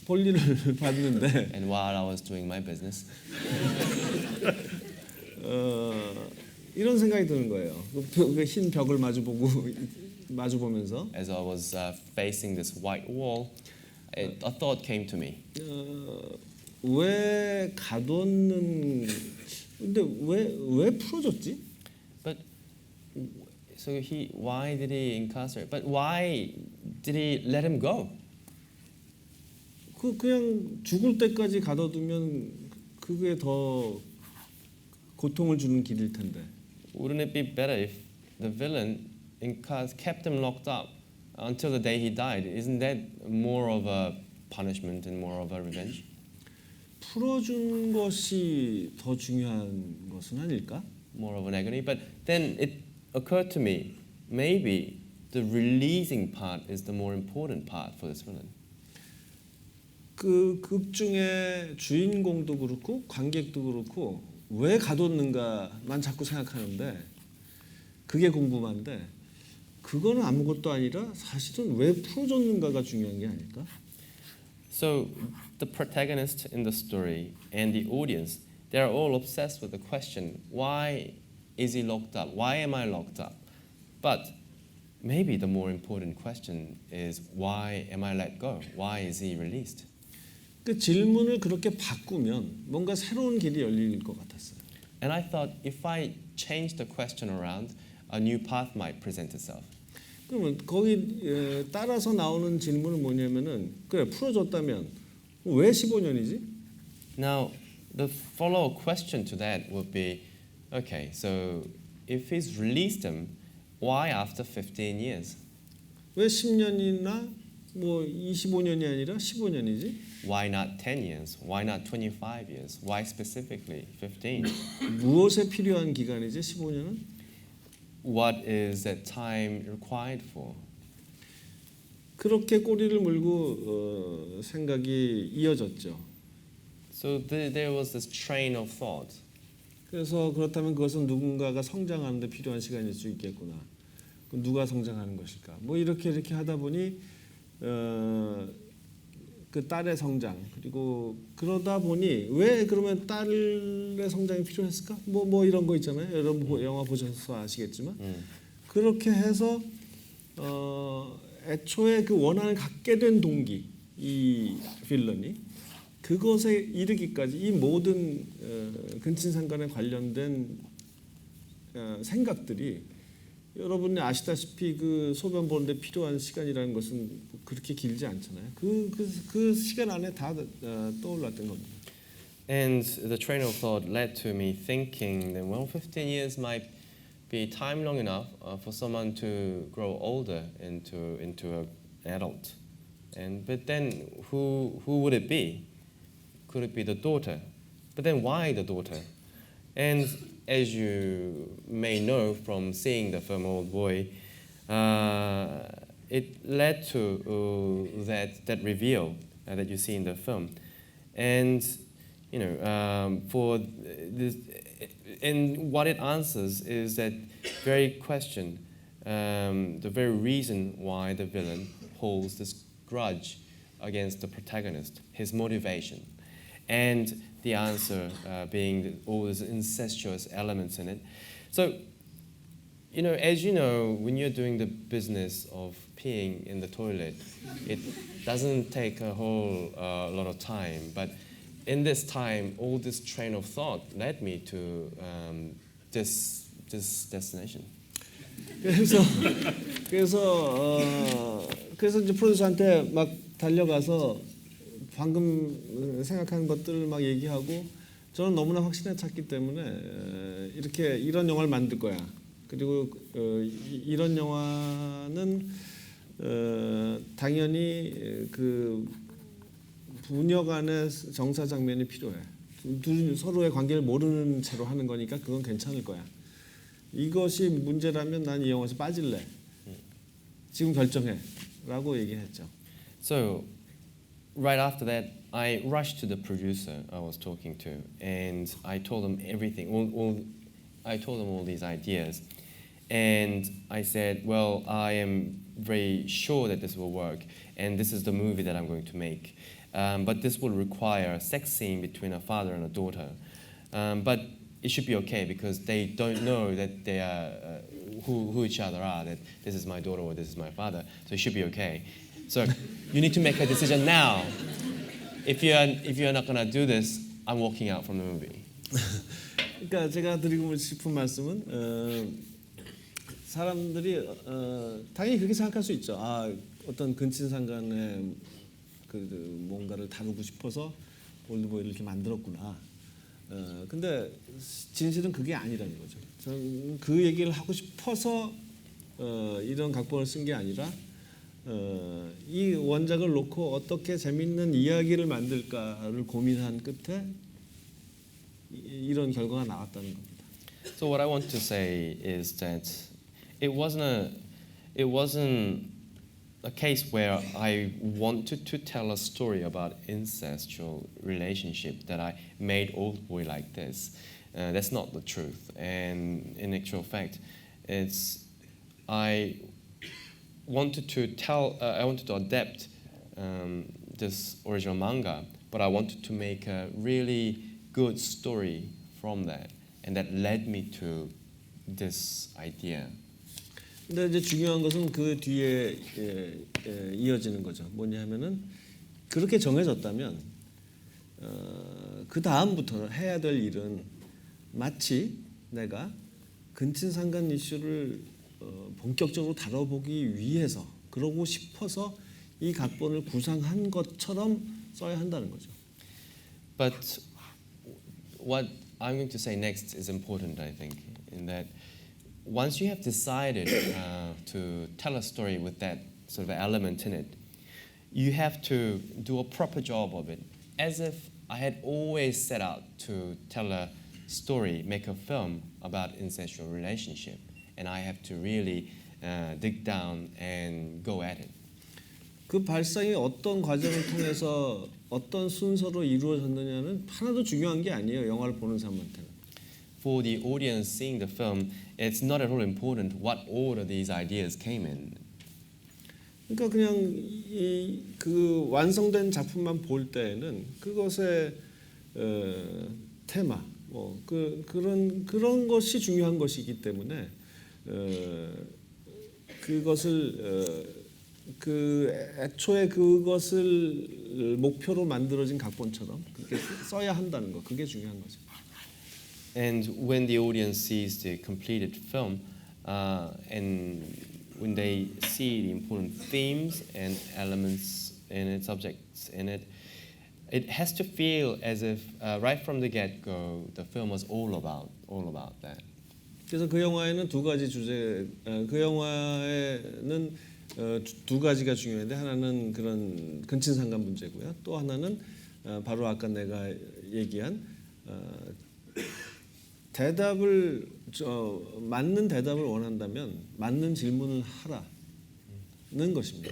볼일을 봤는데 And while I was doing my business, 이런 생각이 드는 거예요. 그 흰 벽을 마주보면서 as I was facing this white wall, a thought came to me. 왜 가뒀는 근데 왜 풀어줬지? But so why did he incarcerate? But why did he let him go? 그냥 죽을 때까지 가둬두면 그게 더 고통을 주는 길일 텐데. Wouldn't it be better if the villain kept him locked up until the day he died? Isn't that more of a punishment and more of a revenge? 풀어준 것이 더 중요한 것은 아닐까? More of an agony. But then it occurred to me, maybe the releasing part is the more important part for this villain. 그 극 중에 주인공도 그렇고 관객도 그렇고 왜 가뒀는가만 자꾸 생각하는데 그게 궁금한데 그거는 아무것도 아니라 사실은 왜 풀어줬는가가 중요한 게 아닐까? So the protagonist in the story and the audience, they're all obsessed with the question, why is he locked up? Why am I locked up? But maybe the more important question is, why am I let go? Why is he released? 그 질문을 그렇게 바꾸면 뭔가 새로운 길이 열릴 것 같았어요. And I thought if I change the question around, a new path might present itself. 그러면 거기 따라서 나오는 질문은 뭐냐면은 그래 풀어줬다면 왜 15년이지? Now, the follow-up question to that would be, okay, so if he's released him, why after 15 years? 왜 10년이나 뭐 25년이 아니라 15년이지? Why not 10 years? Why not 25 years? Why specifically 15? 무엇에 필요한 기간이지? 15년은? What is that time required for? 그렇게 꼬리를 물고 생각이 이어졌죠. So there was this train of thought. 그래서 그렇다면 그것은 누군가가 성장하는 데 필요한 시간일 수 있겠구나. 그럼 누가 성장하는 것일까? 뭐 이렇게 하다 보니 그 딸의 성장 그리고 그러다 보니 왜 그러면 딸의 성장이 필요했을까? 뭐 이런 거 있잖아요. 여러분 영화 보셔서 아시겠지만 그렇게 해서 애초에 그 원한을 갖게 된 동기 이 빌런이 그것에 이르기까지 이 모든 근친상간에 관련된 생각들이 여러분이 아시다시피 그 소변 보는데 필요한 시간이라는 것은 그렇게 길지 않잖아요. 그 시간 안에 다 떠올랐던 겁니다. And the train of thought led to me thinking that, well, 15 years might be time long enough for someone to grow older into an adult. But then who would it be? Could it be the daughter? But then why the daughter? And as you may know from seeing the film Old Boy, it led to that reveal that you see in the film. And you know, for this, and what it answers is that very question, the very reason why the villain holds this grudge against the protagonist, his motivation, and the answer being all these incestuous elements in it. So, you know, as you know, when you're doing the business of peeing in the toilet, it doesn't take a whole lot of time, but in this time, all this train of thought led me to this destination. 그래서 이제 프로듀서한테 막 달려가서 방금 생각하는 것들을 막 얘기하고 저는 너무나 확신에 찼기 때문에 이렇게 이런 영화를 만들 거야. 그리고 이런 영화는 당연히 그 부녀 간의 정사 장면이 필요해. 둘 서로의 관계를 모르는 채로 하는 거니까 그건 괜찮을 거야. 이것이 문제라면 난 이 영화에서 빠질래. 지금 결정해라고 얘기했죠. So right after that, I rushed to the producer I was talking to, and I told him everything. I told him all these ideas, and I said, "Well, I am very sure that this will work, and this is the movie that I'm going to make. But this will require a sex scene between a father and a daughter. But it should be okay because they don't know that they are who each other are. That this is my daughter or this is my father. So it should be okay. So you need to make a decision now. If you're not gonna do this, I'm walking out from the movie." 그러니까 제가 드리고 싶은 말씀은 사람들이 당연히 그렇게 생각할 수 있죠. 어떤 근친상간의 뭔가를 다루고 싶어서 올드보이를 이렇게 만들었구나. 근데 진실은 그게 아니라는 거죠. 저는 그 얘기를 하고 싶어서 이런 각본을 쓴 게 아니라 이 원작을 놓고 어떻게 재밌는 이야기를 만들까를 고민한 끝에 이런 결과가 나왔다는 겁니다. So what I want to say is that it wasn't a case where I wanted to tell a story about incestual relationship that I made Old Boy like this. That's not the truth. And in actual fact, I wanted to adapt this original manga, but I wanted to make a really good story from that, and that led me to this idea. 근데 이제 중요한 것은 그 뒤에 이어지는 거죠. 뭐냐면은 그렇게 정해졌다면 그 다음부터 해야 될 일은 마치 내가 근친상간 이슈를 본격적으로 다뤄보기 위해서 그러고 싶어서 이 각본을 구상한 것처럼 써야 한다는 거죠. But what I'm going to say next is important, I think, in that once you have decided to tell a story with that sort of element in it, you have to do a proper job of it, as if I had always set out to tell a story, make a film about incestual relationship, and I have to really dig down and go at it. 그 발상이 어떤 과정을 통해서 어떤 순서로 이루어졌느냐는 하나도 중요한 게 아니에요. 영화를 보는 사람한테는. For the audience seeing the film, it's not at all important what order these ideas came in. 그러니까 그냥 그 완성된 작품만 볼 때에는 그것의 테마, 그런 것이 중요한 것이기 때문에 그것을 애초에 그것을 목표로 만들어진 각본처럼 그렇게 써야 한다는 거, 그게 중요한 거죠. And when the audience sees the completed film, and when they see the important themes and elements in it, subjects in it, it has to feel as if right from the get-go, the film was all about that. 그래서 그 영화에는 두 가지 그 영화에는 두 가지가 중요한데 하나는 그런 근친상간 문제고요. 또 하나는 바로 아까 내가 얘기한 맞는 대답을 원한다면 맞는 질문을 하라는 것입니다.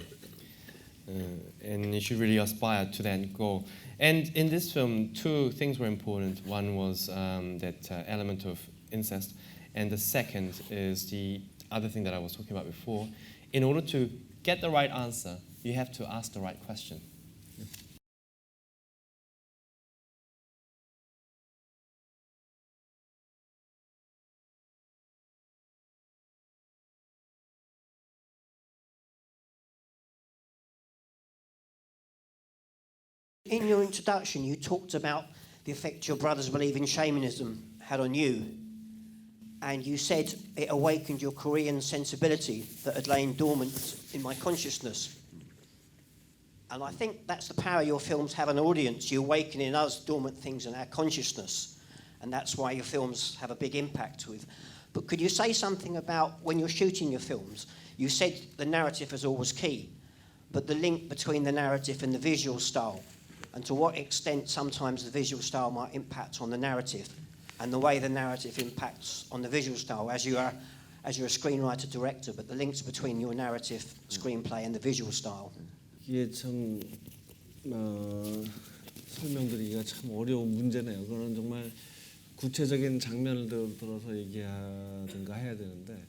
And you should really aspire to that goal. And in this film, two things were important. One was that element of incest, and the second is the other thing that I was talking about before. In order to get the right answer, you have to ask the right question. In your introduction, you talked about the effect your brothers believe in shamanism had on you. And you said it awakened your Korean sensibility that had lain dormant in my consciousness. And I think that's the power your films have an audience. You awaken in us dormant things in our consciousness. And that's why your films have a big impact with. But could you say something about when you're shooting your films? You said the narrative is always key, but the link between the narrative and the visual style, and to what extent sometimes the visual style might impact on the narrative, and the way the narrative impacts on the visual style as you're a screenwriter director, but the links between your narrative, screenplay, and the visual style. 이게 참 설명드리기가 참 어려운 문제네요. 그거는 정말 구체적인 장면을 들어서 얘기하든가 해야 되는데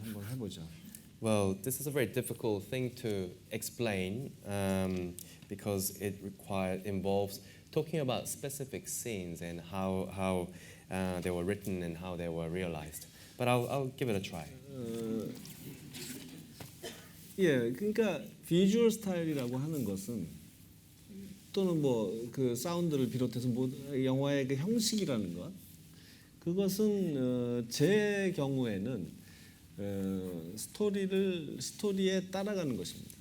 한번 해보죠. Well, this is a very difficult thing to explain because it involves talking about specific scenes and how they were written and how they were realized. But I'll give it a try. 예, 그러니까 비주얼 스타일이라고 하는 것은 또는 뭐 그 사운드를 비롯해서 영화의 그 형식이라는 것, 그것은 제 경우에는 스토리에 따라가는 것입니다.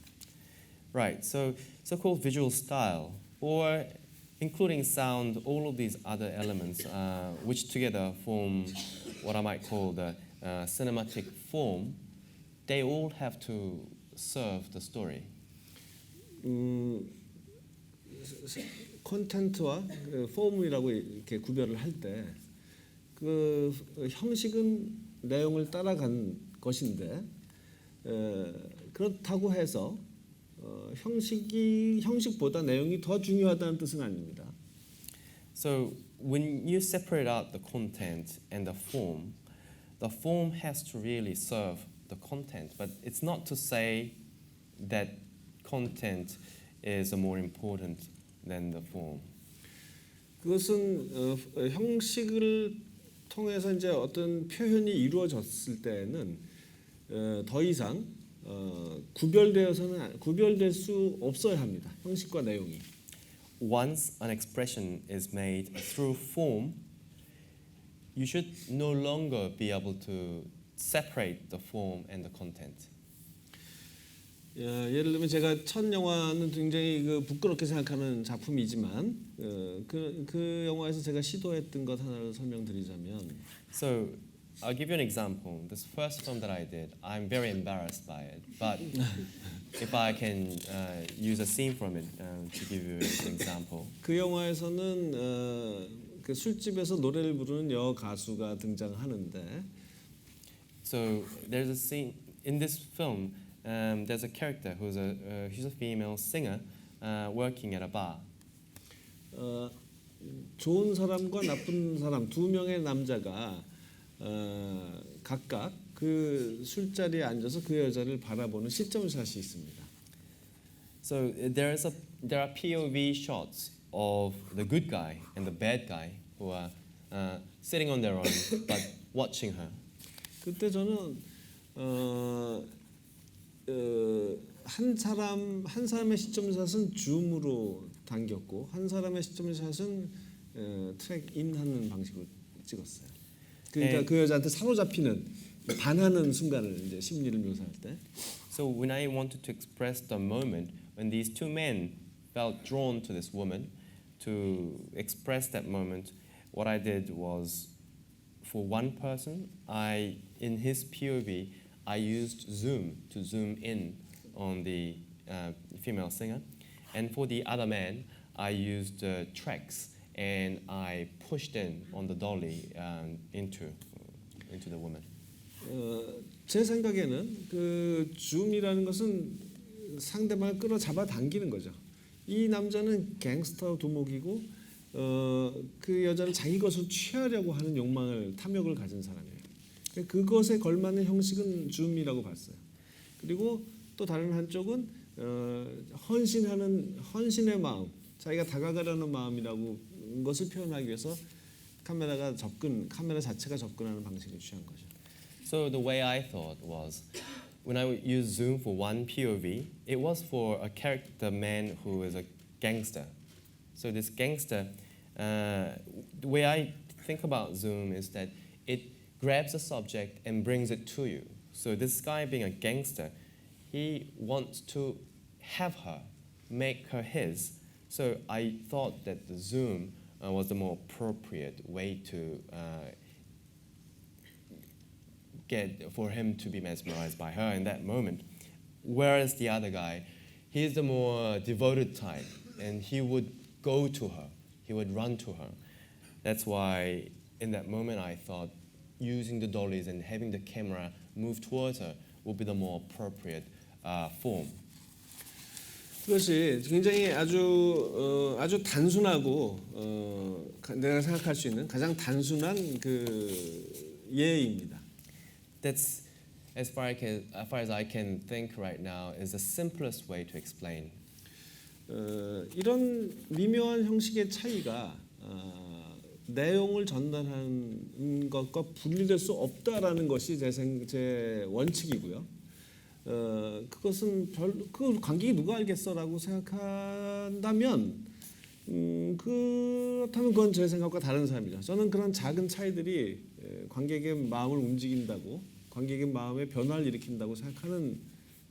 Right. So so-called visual style, or including sound, all of these other elements, which together form what I might call the cinematic form, they all have to serve the story. 콘텐츠와 그 폼이라고 이렇게 구별을 할 때 그 형식은 내용을 따라간 것인데 그렇다고 해서 형식보다 내용이 더 중요하다는 뜻은 아닙니다. So when you separate out the content and the form has to really serve the content, but it's not to say that content is more important than the form. 그것은 형식을 통해서 이제 어떤 표현이 이루어졌을 때는 더 이상 구별될 수 없어야 합니다. 형식과 내용이. Once an expression is made through form, you should no longer be able to separate the form and the content. 예를 들면 제가 첫 영화는 굉장히 부끄럽게 생각하는 작품이지만 그 영화에서 제가 시도했던 것 하나를 설명드리자면 So I'll give you an example. This first film that I did, I'm very embarrassed by it. But if I can use a scene from it to give you an example. 그 영화에서는 그 술집에서 노래를 부르는 여가수가 등장하는데 So there's a scene in this film. There's a character she's a female singer working at a bar. 좋은 사람과 나쁜 사람 두 명의 남자가 각각 그 술자리에 앉아서 그 여자를 바라보는 시점샷이 있습니다. So there are POV shots of the good guy and the bad guy who are sitting on their own but watching her. 그때 저는 한 사람의 시점샷은 줌으로 당겼고 한 사람의 시점샷은 트랙 인하는 방식으로 찍었어요. 그러니까 그 여자한테 사로잡히는 반하는 순간을 이제 심리를 묘사할 때. So when I wanted to express the moment when these two men felt drawn to this woman, to express that moment, what I did was, for one person, in his POV, I used zoom to zoom in on the female singer, and for the other man, I used tracks and I pushed in on the dolly into the woman. 제 생각에는 그 줌이라는 것은 상대방을 끌어잡아 당기는 거죠. 이 남자는 갱스터 두목이고 그 여자는 자기 것을 취하려고 하는 욕망을 탐욕을 가진 사람이에요. 그것에 걸맞는 형식은 줌이라고 봤어요. 그리고 또 다른 한쪽은 헌신의 마음, 자기가 다가가려는 마음이라고 것을 표현하기 위해서 카메라 자체가 접근하는 방식을 취한 거죠. So the way I thought was, when I would use zoom for one POV, it was for a character man who is a gangster. So this gangster, the way I think about zoom is that it grabs a subject and brings it to you. So this guy being a gangster, he wants to have her, make her his. So I thought that the zoom was the more appropriate way to get for him to be mesmerized by her in that moment. Whereas the other guy, he's the more devoted type, and he would go to her, he would run to her. That's why in that moment I thought using the dollies and having the camera move towards her would be the more appropriate form. 그것이 굉장히 아주 단순하고 내가 생각할 수 있는 가장 단순한 그 예입니다. That's as far as I can think right now is the simplest way to explain. 이런 미묘한 형식의 차이가 내용을 전달하는 것과 분리될 수 없다라는 것이 제 원칙이고요. 그것은 그 관객이 누가 알겠어라고 생각한다면 그렇다면 그건 제 생각과 다른 사람이죠. 저는 그런 작은 차이들이 관객의 마음을 움직인다고, 관객의 마음에 변화를 일으킨다고 생각하는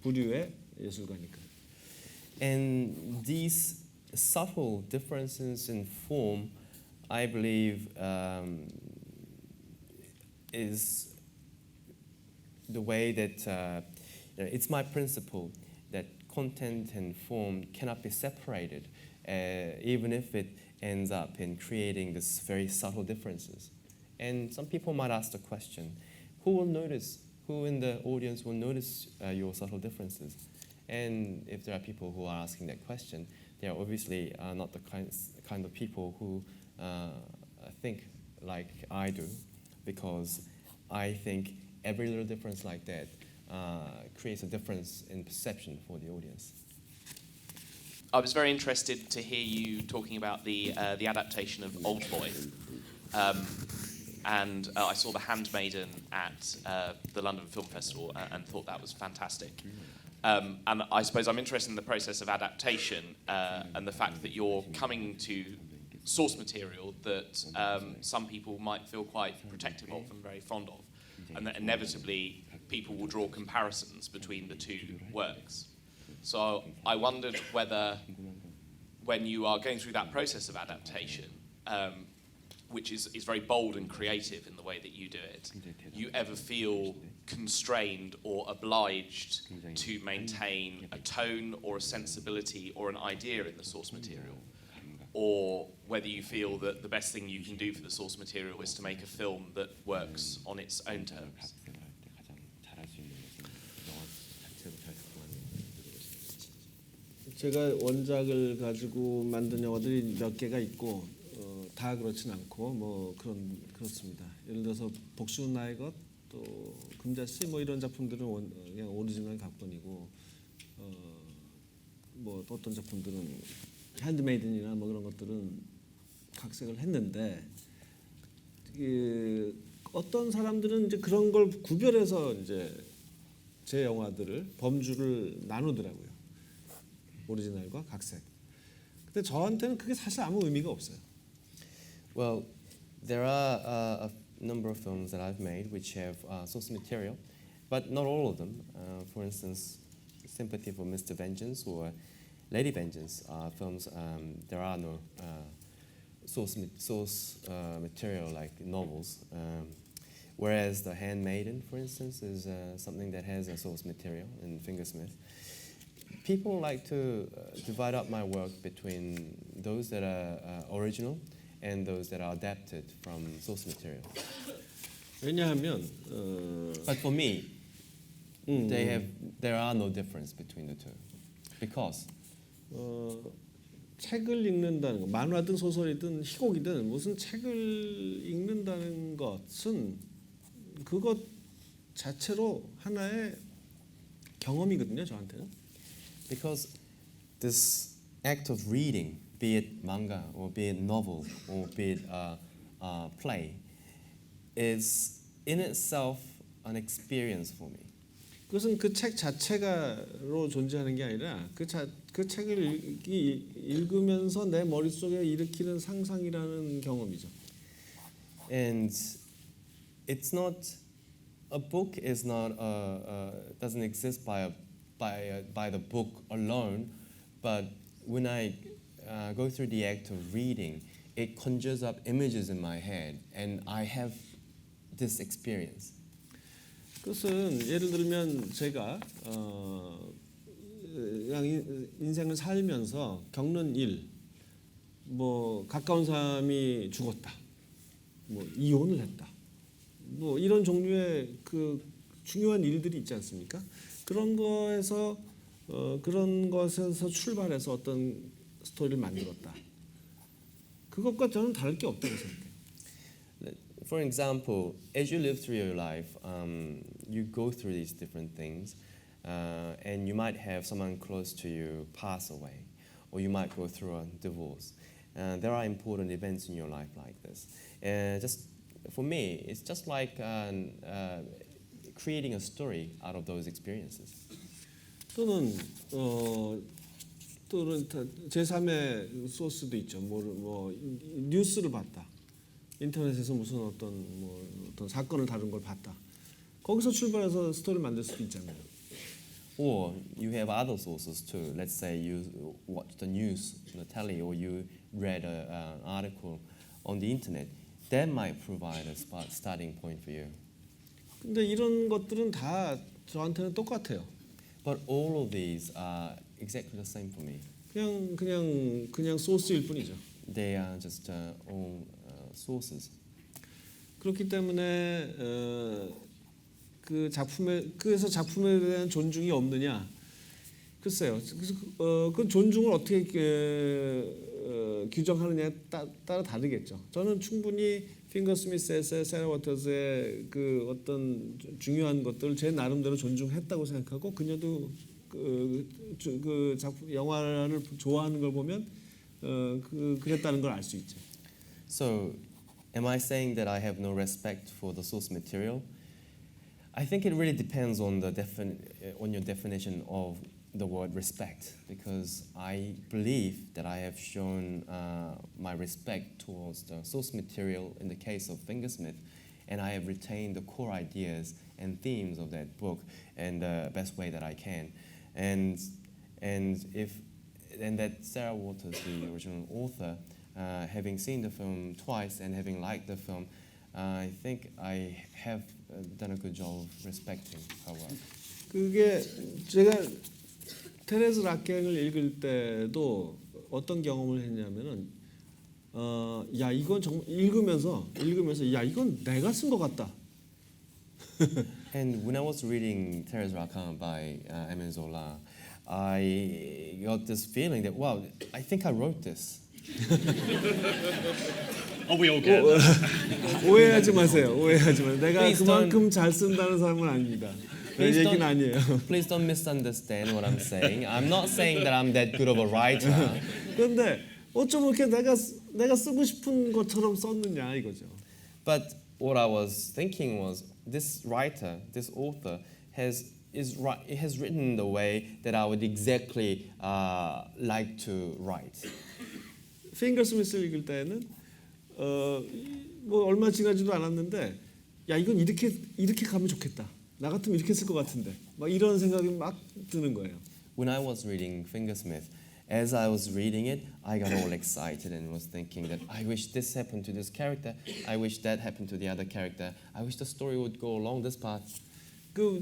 부류의 예술가니까. And these subtle differences in form, I believe, is the way that it's my principle that content and form cannot be separated, even if it ends up in creating this very subtle differences. And some people might ask the question, who will notice, who in the audience will notice your subtle differences? And if there are people who are asking that question, they are obviously not the kind of people who think like I do, because I think every little difference like that creates a difference in perception for the audience. I was very interested to hear you talking about the adaptation of Old Boy. And I saw The Handmaiden at the London Film Festival and thought that was fantastic. And I suppose I'm interested in the process of adaptation and the fact that you're coming to source material that some people might feel quite protective of and very fond of, and that inevitably people will draw comparisons between the two works. So I wondered whether, when you are going through that process of adaptation, which is very bold and creative in the way that you do it, you ever feel constrained or obliged to maintain a tone or a sensibility or an idea in the source material, or whether you feel that the best thing you can do for the source material is to make a film that works on its own terms. 제가 원작을 가지고 만든 영화들이 몇 개가 있고 다 그렇진 않고 뭐 그렇습니다. 예를 들어서 복수는 나의 것, 또 금자씨 뭐 이런 작품들은 그냥 오리지널 각본이고 뭐 또 어떤 작품들은 핸드메이든이나 뭐 그런 것들은 각색을 했는데 어떤 사람들은 이제 그런 걸 구별해서 이제 제 영화들을 범주를 나누더라고요. 오리지널과 각색. 근데 저한테는 그게 사실 아무 의미가 없어요. Well, there are a number of films that I've made which have source material, but not all of them. For instance, Sympathy for Mr. Vengeance or Lady Vengeance are films. There are no source material like novels. Whereas The Handmaiden, for instance, is something that has a source material in Fingersmith. People like to divide up my work between those that are original and those that are adapted from source material. 왜냐하면 But for me, there are no difference between the two, because 책을 읽는다는 거, 만화든 소설이든 희곡이든 무슨 책을 읽는다는 것은 그것 자체로 하나의 경험이거든요, 저한테는. because this act of reading, be it manga or be it novel or be it play, is in itself an experience for me. 그것은 그 책 자체가로 존재하는 게 아니라 그 책을 읽으면서 내 머릿속에 일으키는 상상이라는 경험이죠. And it's not, a book is not doesn't exist by the book alone, but when I go through the act of reading, it conjures up images in my head, and I have this experience. 그것은 예를 들면 제가 그냥 인생을 살면서 겪는 일, 뭐 가까운 사람이 죽었다, 뭐 이혼을 했다, 뭐 이런 종류의 그 중요한 일들이 있지 않습니까? 그런 것에서 출발해서 어떤 스토리를 만들었다. 그것과 저는 다를 게 없다고 생각해요. For example, as you live through your life, you go through these different things, and you might have someone close to you pass away, or you might go through a divorce. There are important events in your life like this. Just for me, it's just like creating a story out of those experiences. 또는 제3의 소스도 있죠. 뭐 뉴스를 봤다. 인터넷에서 무슨 어떤 사건을 다룬 걸 봤다. 거기서 출발해서 스토리를 만들 수도 있잖아요. Or you have other sources too. Let's say you watch the news on the telly, or you read an article on the internet. That might provide a starting point for you. 근데 이런 것들은 다 저한테는 똑같아요. But all of these are exactly the same for me. 그냥 소스일 뿐이죠. They are just all sources. 그렇기 때문에 그래서 작품에 대한 존중이 없느냐? 글쎄요. 그 존중을 어떻게 규정하느냐에 따라 다르겠죠. 저는 충분히 핑거 스미스의 세라 워터즈의 그 어떤 중요한 것들을 제 나름대로 존중했다고 생각하고 그녀도 그 작품 영화를 좋아하는 걸 보면 그랬다는 걸 알 수 있죠. So, am I saying that I have no respect for the source material? I think it really depends on on your definition of the word respect, because I believe that I have shown my respect towards the source material in the case of Fingersmith, and I have retained the core ideas and themes of that book in the best way that I can. And that Sarah Waters, the original author, having seen the film twice and having liked the film, I think I have done a good job of respecting her work. 그게 제가 테레즈 락갱을 읽을 때도 어떤 경험을 했냐면은 야 이건 정말 읽으면서 야 이건 내가 쓴 것 같다. And when I was reading Thérèse Raquin by Émile Zola, I got this feeling that, wow, I think I wrote this. Oh, we all get that. 오해하지 마세요. 내가 Please 그만큼 잘 쓴다는 사람은 아닙니다. Please 얘기는 아니에요. Please don't misunderstand what I'm saying. I'm not saying that I'm that good of a writer. 그런데 어쩜 이렇게 내가 쓰고 싶은 것처럼 썼느냐 이거죠. But what I was thinking was, this writer, this author, has written the way that I would exactly like to write. 핑거 스미스를 읽을 때는 뭐 얼마 지나지도 않았는데 야 이건 이렇게 가면 좋겠다. 나 같으면 이렇게 쓸 것 같은데 막 이런 생각이 막 드는 거예요. When I was reading Fingersmith, as I was reading it, I got all excited and was thinking that I wish this happened to this character. I wish that happened to the other character. I wish the story would go along this path. 그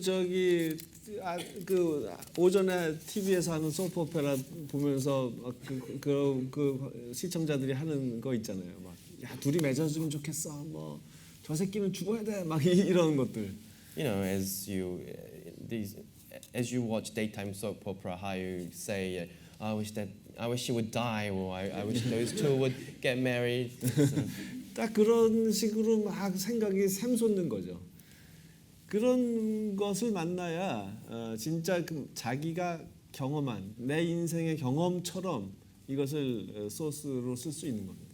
오전에 TV에서 하는 소프 오페라 보면서 그 시청자들이 하는 거 있잖아요. 막 야 둘이 맺어주면 좋겠어. 뭐 저 새끼는 죽어야 돼. 막 이런 것들. You know, as you watch daytime soap opera, how you say, I wish she would die, or I wish those two would get married. 딱 그런 식으로 막 생각이 샘솟는 거죠. 그런 것을 만나야 진짜 자기가 경험한 내 인생의 경험처럼 이것을 소스로 쓸 수 있는 겁니다.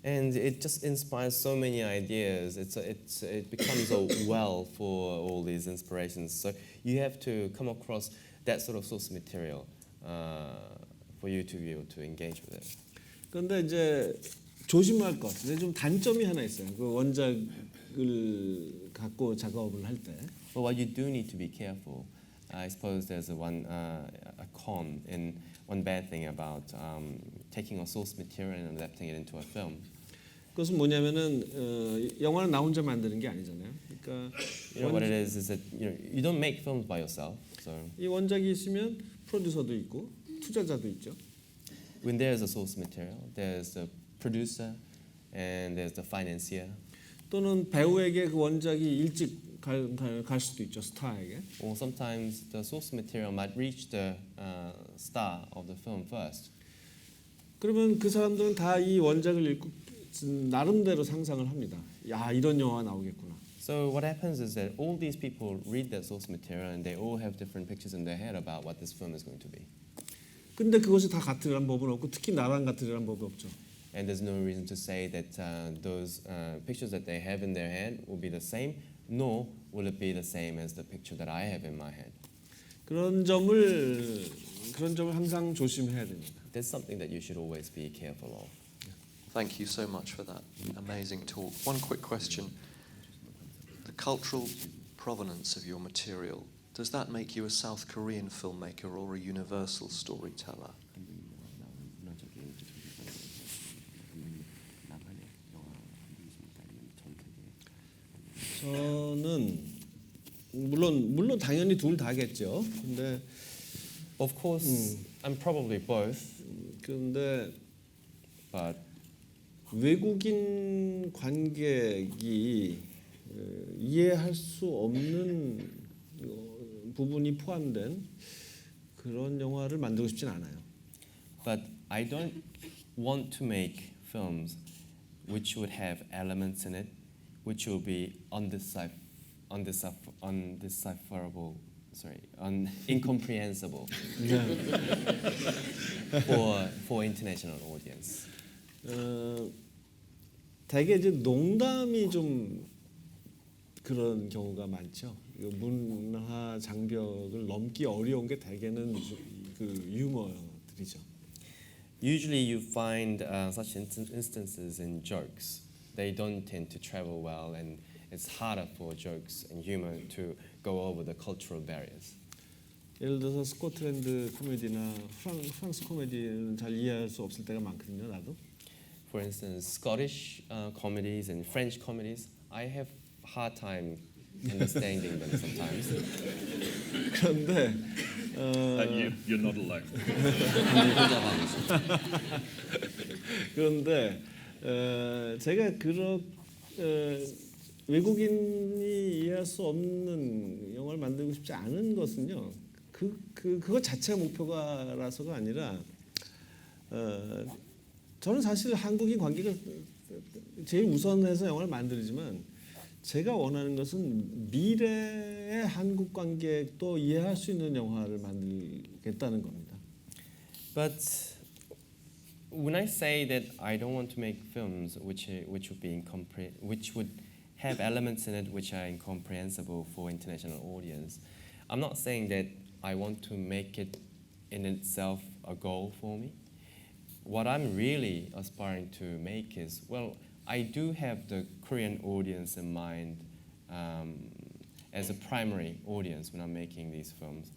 And it just inspires so many ideas. It becomes a well for all these inspirations. So you have to come across that sort of source material for you to be able to engage with it. 그런데 이제 조심할 것, 이제 좀 단점이 하나 있어요. 그 원작을 갖고 작업을 할 때. But what you do need to be careful. I suppose there's a con in one bad thing about taking a source material and adapting it into a film. 그것은 뭐냐면은 영화는 나 혼자 만드는 게 아니잖아요. 그러니까 You know what it is that you don't make films by yourself. So 이 원작이 있으면 프로듀서도 있고 투자자도 있죠. when there's a source material, there's the producer and there's the financier. 또는 배우에게 그 원작이 일찍 갈 수도 있죠, 스타에게. Or sometimes the source material might reach the star of the film first. 그러면 그 사람들은 다 이 원작을 읽고 나름대로 상상을 합니다. 야, 이런 영화가 나오겠구나. So what happens is that all these people read that source material and they all have different pictures in their head about what this film is going to be. 근데 그것이 다 같으리란 법은 없고 특히 나랑 같으리란 법이 없죠. And there's no reason to say that those pictures that they have in their head will be the same, nor will it be the same as the picture that I have in my head. 그런 점을 항상 조심해야 됩니다. That's something that you should always be careful of. Thank you so much for that amazing talk. One quick question. The cultural provenance of your material, Does that make you a South Korean filmmaker or a universal storyteller? 저는 물론 당연히 둘 다겠죠. 근데 Of course, I'm probably both, 근데 but 외국인 관객이 이해할 수 없는 부분이 포함된 그런 영화를 만들고 싶진 않아요. But I don't want to make films which would have elements in it which will be incomprehensible for international audience. 대개 이제 농담이 좀 그런 경우가 많죠. 문화 장벽을 넘기 어려운 게 대개는 그 유머들이죠. Usually you find such instances in jokes. They don't tend to travel well, and it's harder for jokes and humor to go over the cultural barriers. 예를 들어서 스코틀랜드 코미디나 프랑스 코미디는 잘 이해할 수 없을 때가 많거든요. 나도. For instance, Scottish comedies and French comedies, I have hard time understanding them sometimes. 그런데 You're not alone. 그런데 제가 외국인이 이해할 수 없는 영화를 만들고 싶지 않은 것은요. 그거 자체가 목표가라서가 아니라 저는 사실 한국인 관객을 제일 우선해서 영화를 만들지만 제가 원하는 것은 미래의 한국 관객도 이해할 수 있는 영화를 만들겠다는 겁니다. But when I say that I don't want to make films which would have elements in it which are incomprehensible for international audience, I'm not saying that I want to make it in itself a goal for me. What I'm really aspiring to make is, well, I do have the Korean audience in mind as a primary audience when I'm making these films,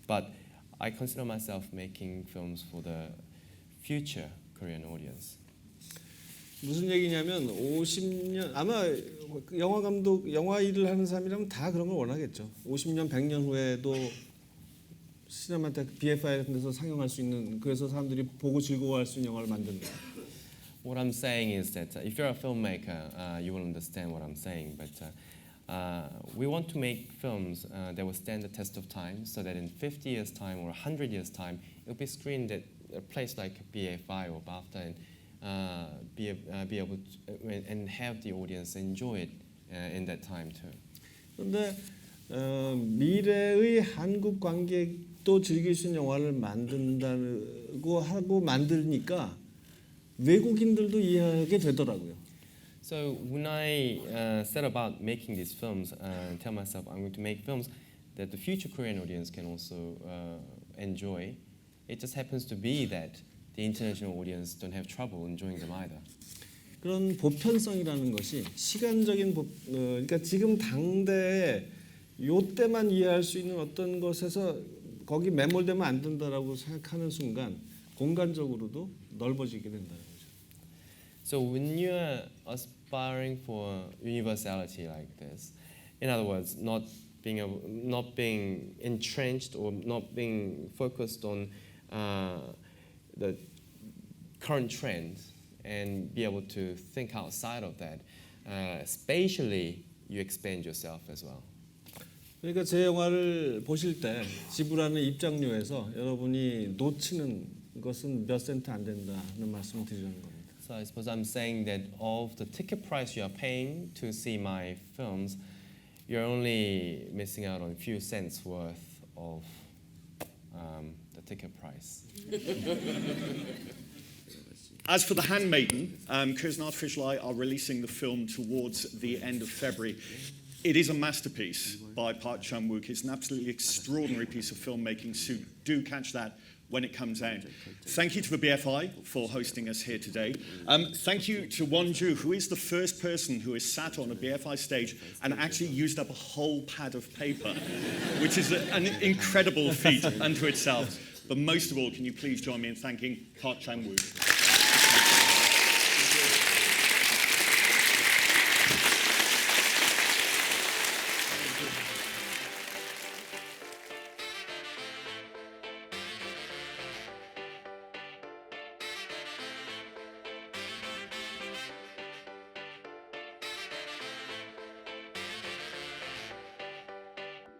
but I consider myself making films for the future Korean audience. 무슨 얘기냐면 50년 아마 영화 감독, 영화 일을 하는 사람이라면 다 그런 걸 원하겠죠. 50년, 100년 후에도 시네마테크 BFI 같은 데서 상영할 수 있는 그래서 사람들이 보고 즐거워할 수 있는 영화를 만든다. What I'm saying is that if you're a filmmaker, you will understand what I'm saying. But we want to make films that will stand the test of time, so that in 50 years' time or 100 years' time, it will be screened at a place like BFI or BAFTA and be able to, and have the audience enjoy it in that time too. 그런데 미래의 한국 관객도 즐길 수 있는 영화를 만든다고 하고 만드니까 외국인들도 이해하게 되더라고요. So when I set about making these films, tell myself I'm going to make films that the future Korean audience can also enjoy. It just happens to be that the international audience don't have trouble enjoying them either. 그런 보편성이라는 것이 시간적인 그러니까 지금 당대에 요때만 이해할 수 있는 어떤 것에서 거기 매몰되면 안 된다라고 생각하는 순간 공간적으로도 넓어지게 된다는 거죠. So when you're aspiring for universality like this, in other words, not being entrenched or not being focused on the current trends and be able to think outside of that, spatially you expand yourself as well. 그러니까 제 영화를 보실 때 지불하는 입장료에서 여러분이 놓치는 것은 몇 센트 안 된다는 말씀을 드리는 겁니다. So I suppose I'm saying that of the ticket price you are paying to see my films, you're only missing out on a few cents worth of the ticket price. As for The Handmaiden, Curzon Artificial Eye are releasing the film towards the end of February. It is a masterpiece by Park Chan-wook. It's an absolutely extraordinary piece of filmmaking, so do catch that when it comes out. Thank you to the BFI for hosting us here today. Thank you to Wonju, who is the first person who has sat on a BFI stage and actually used up a whole pad of paper, which is an incredible feat unto itself. But most of all, can you please join me in thanking Park Chan-wook.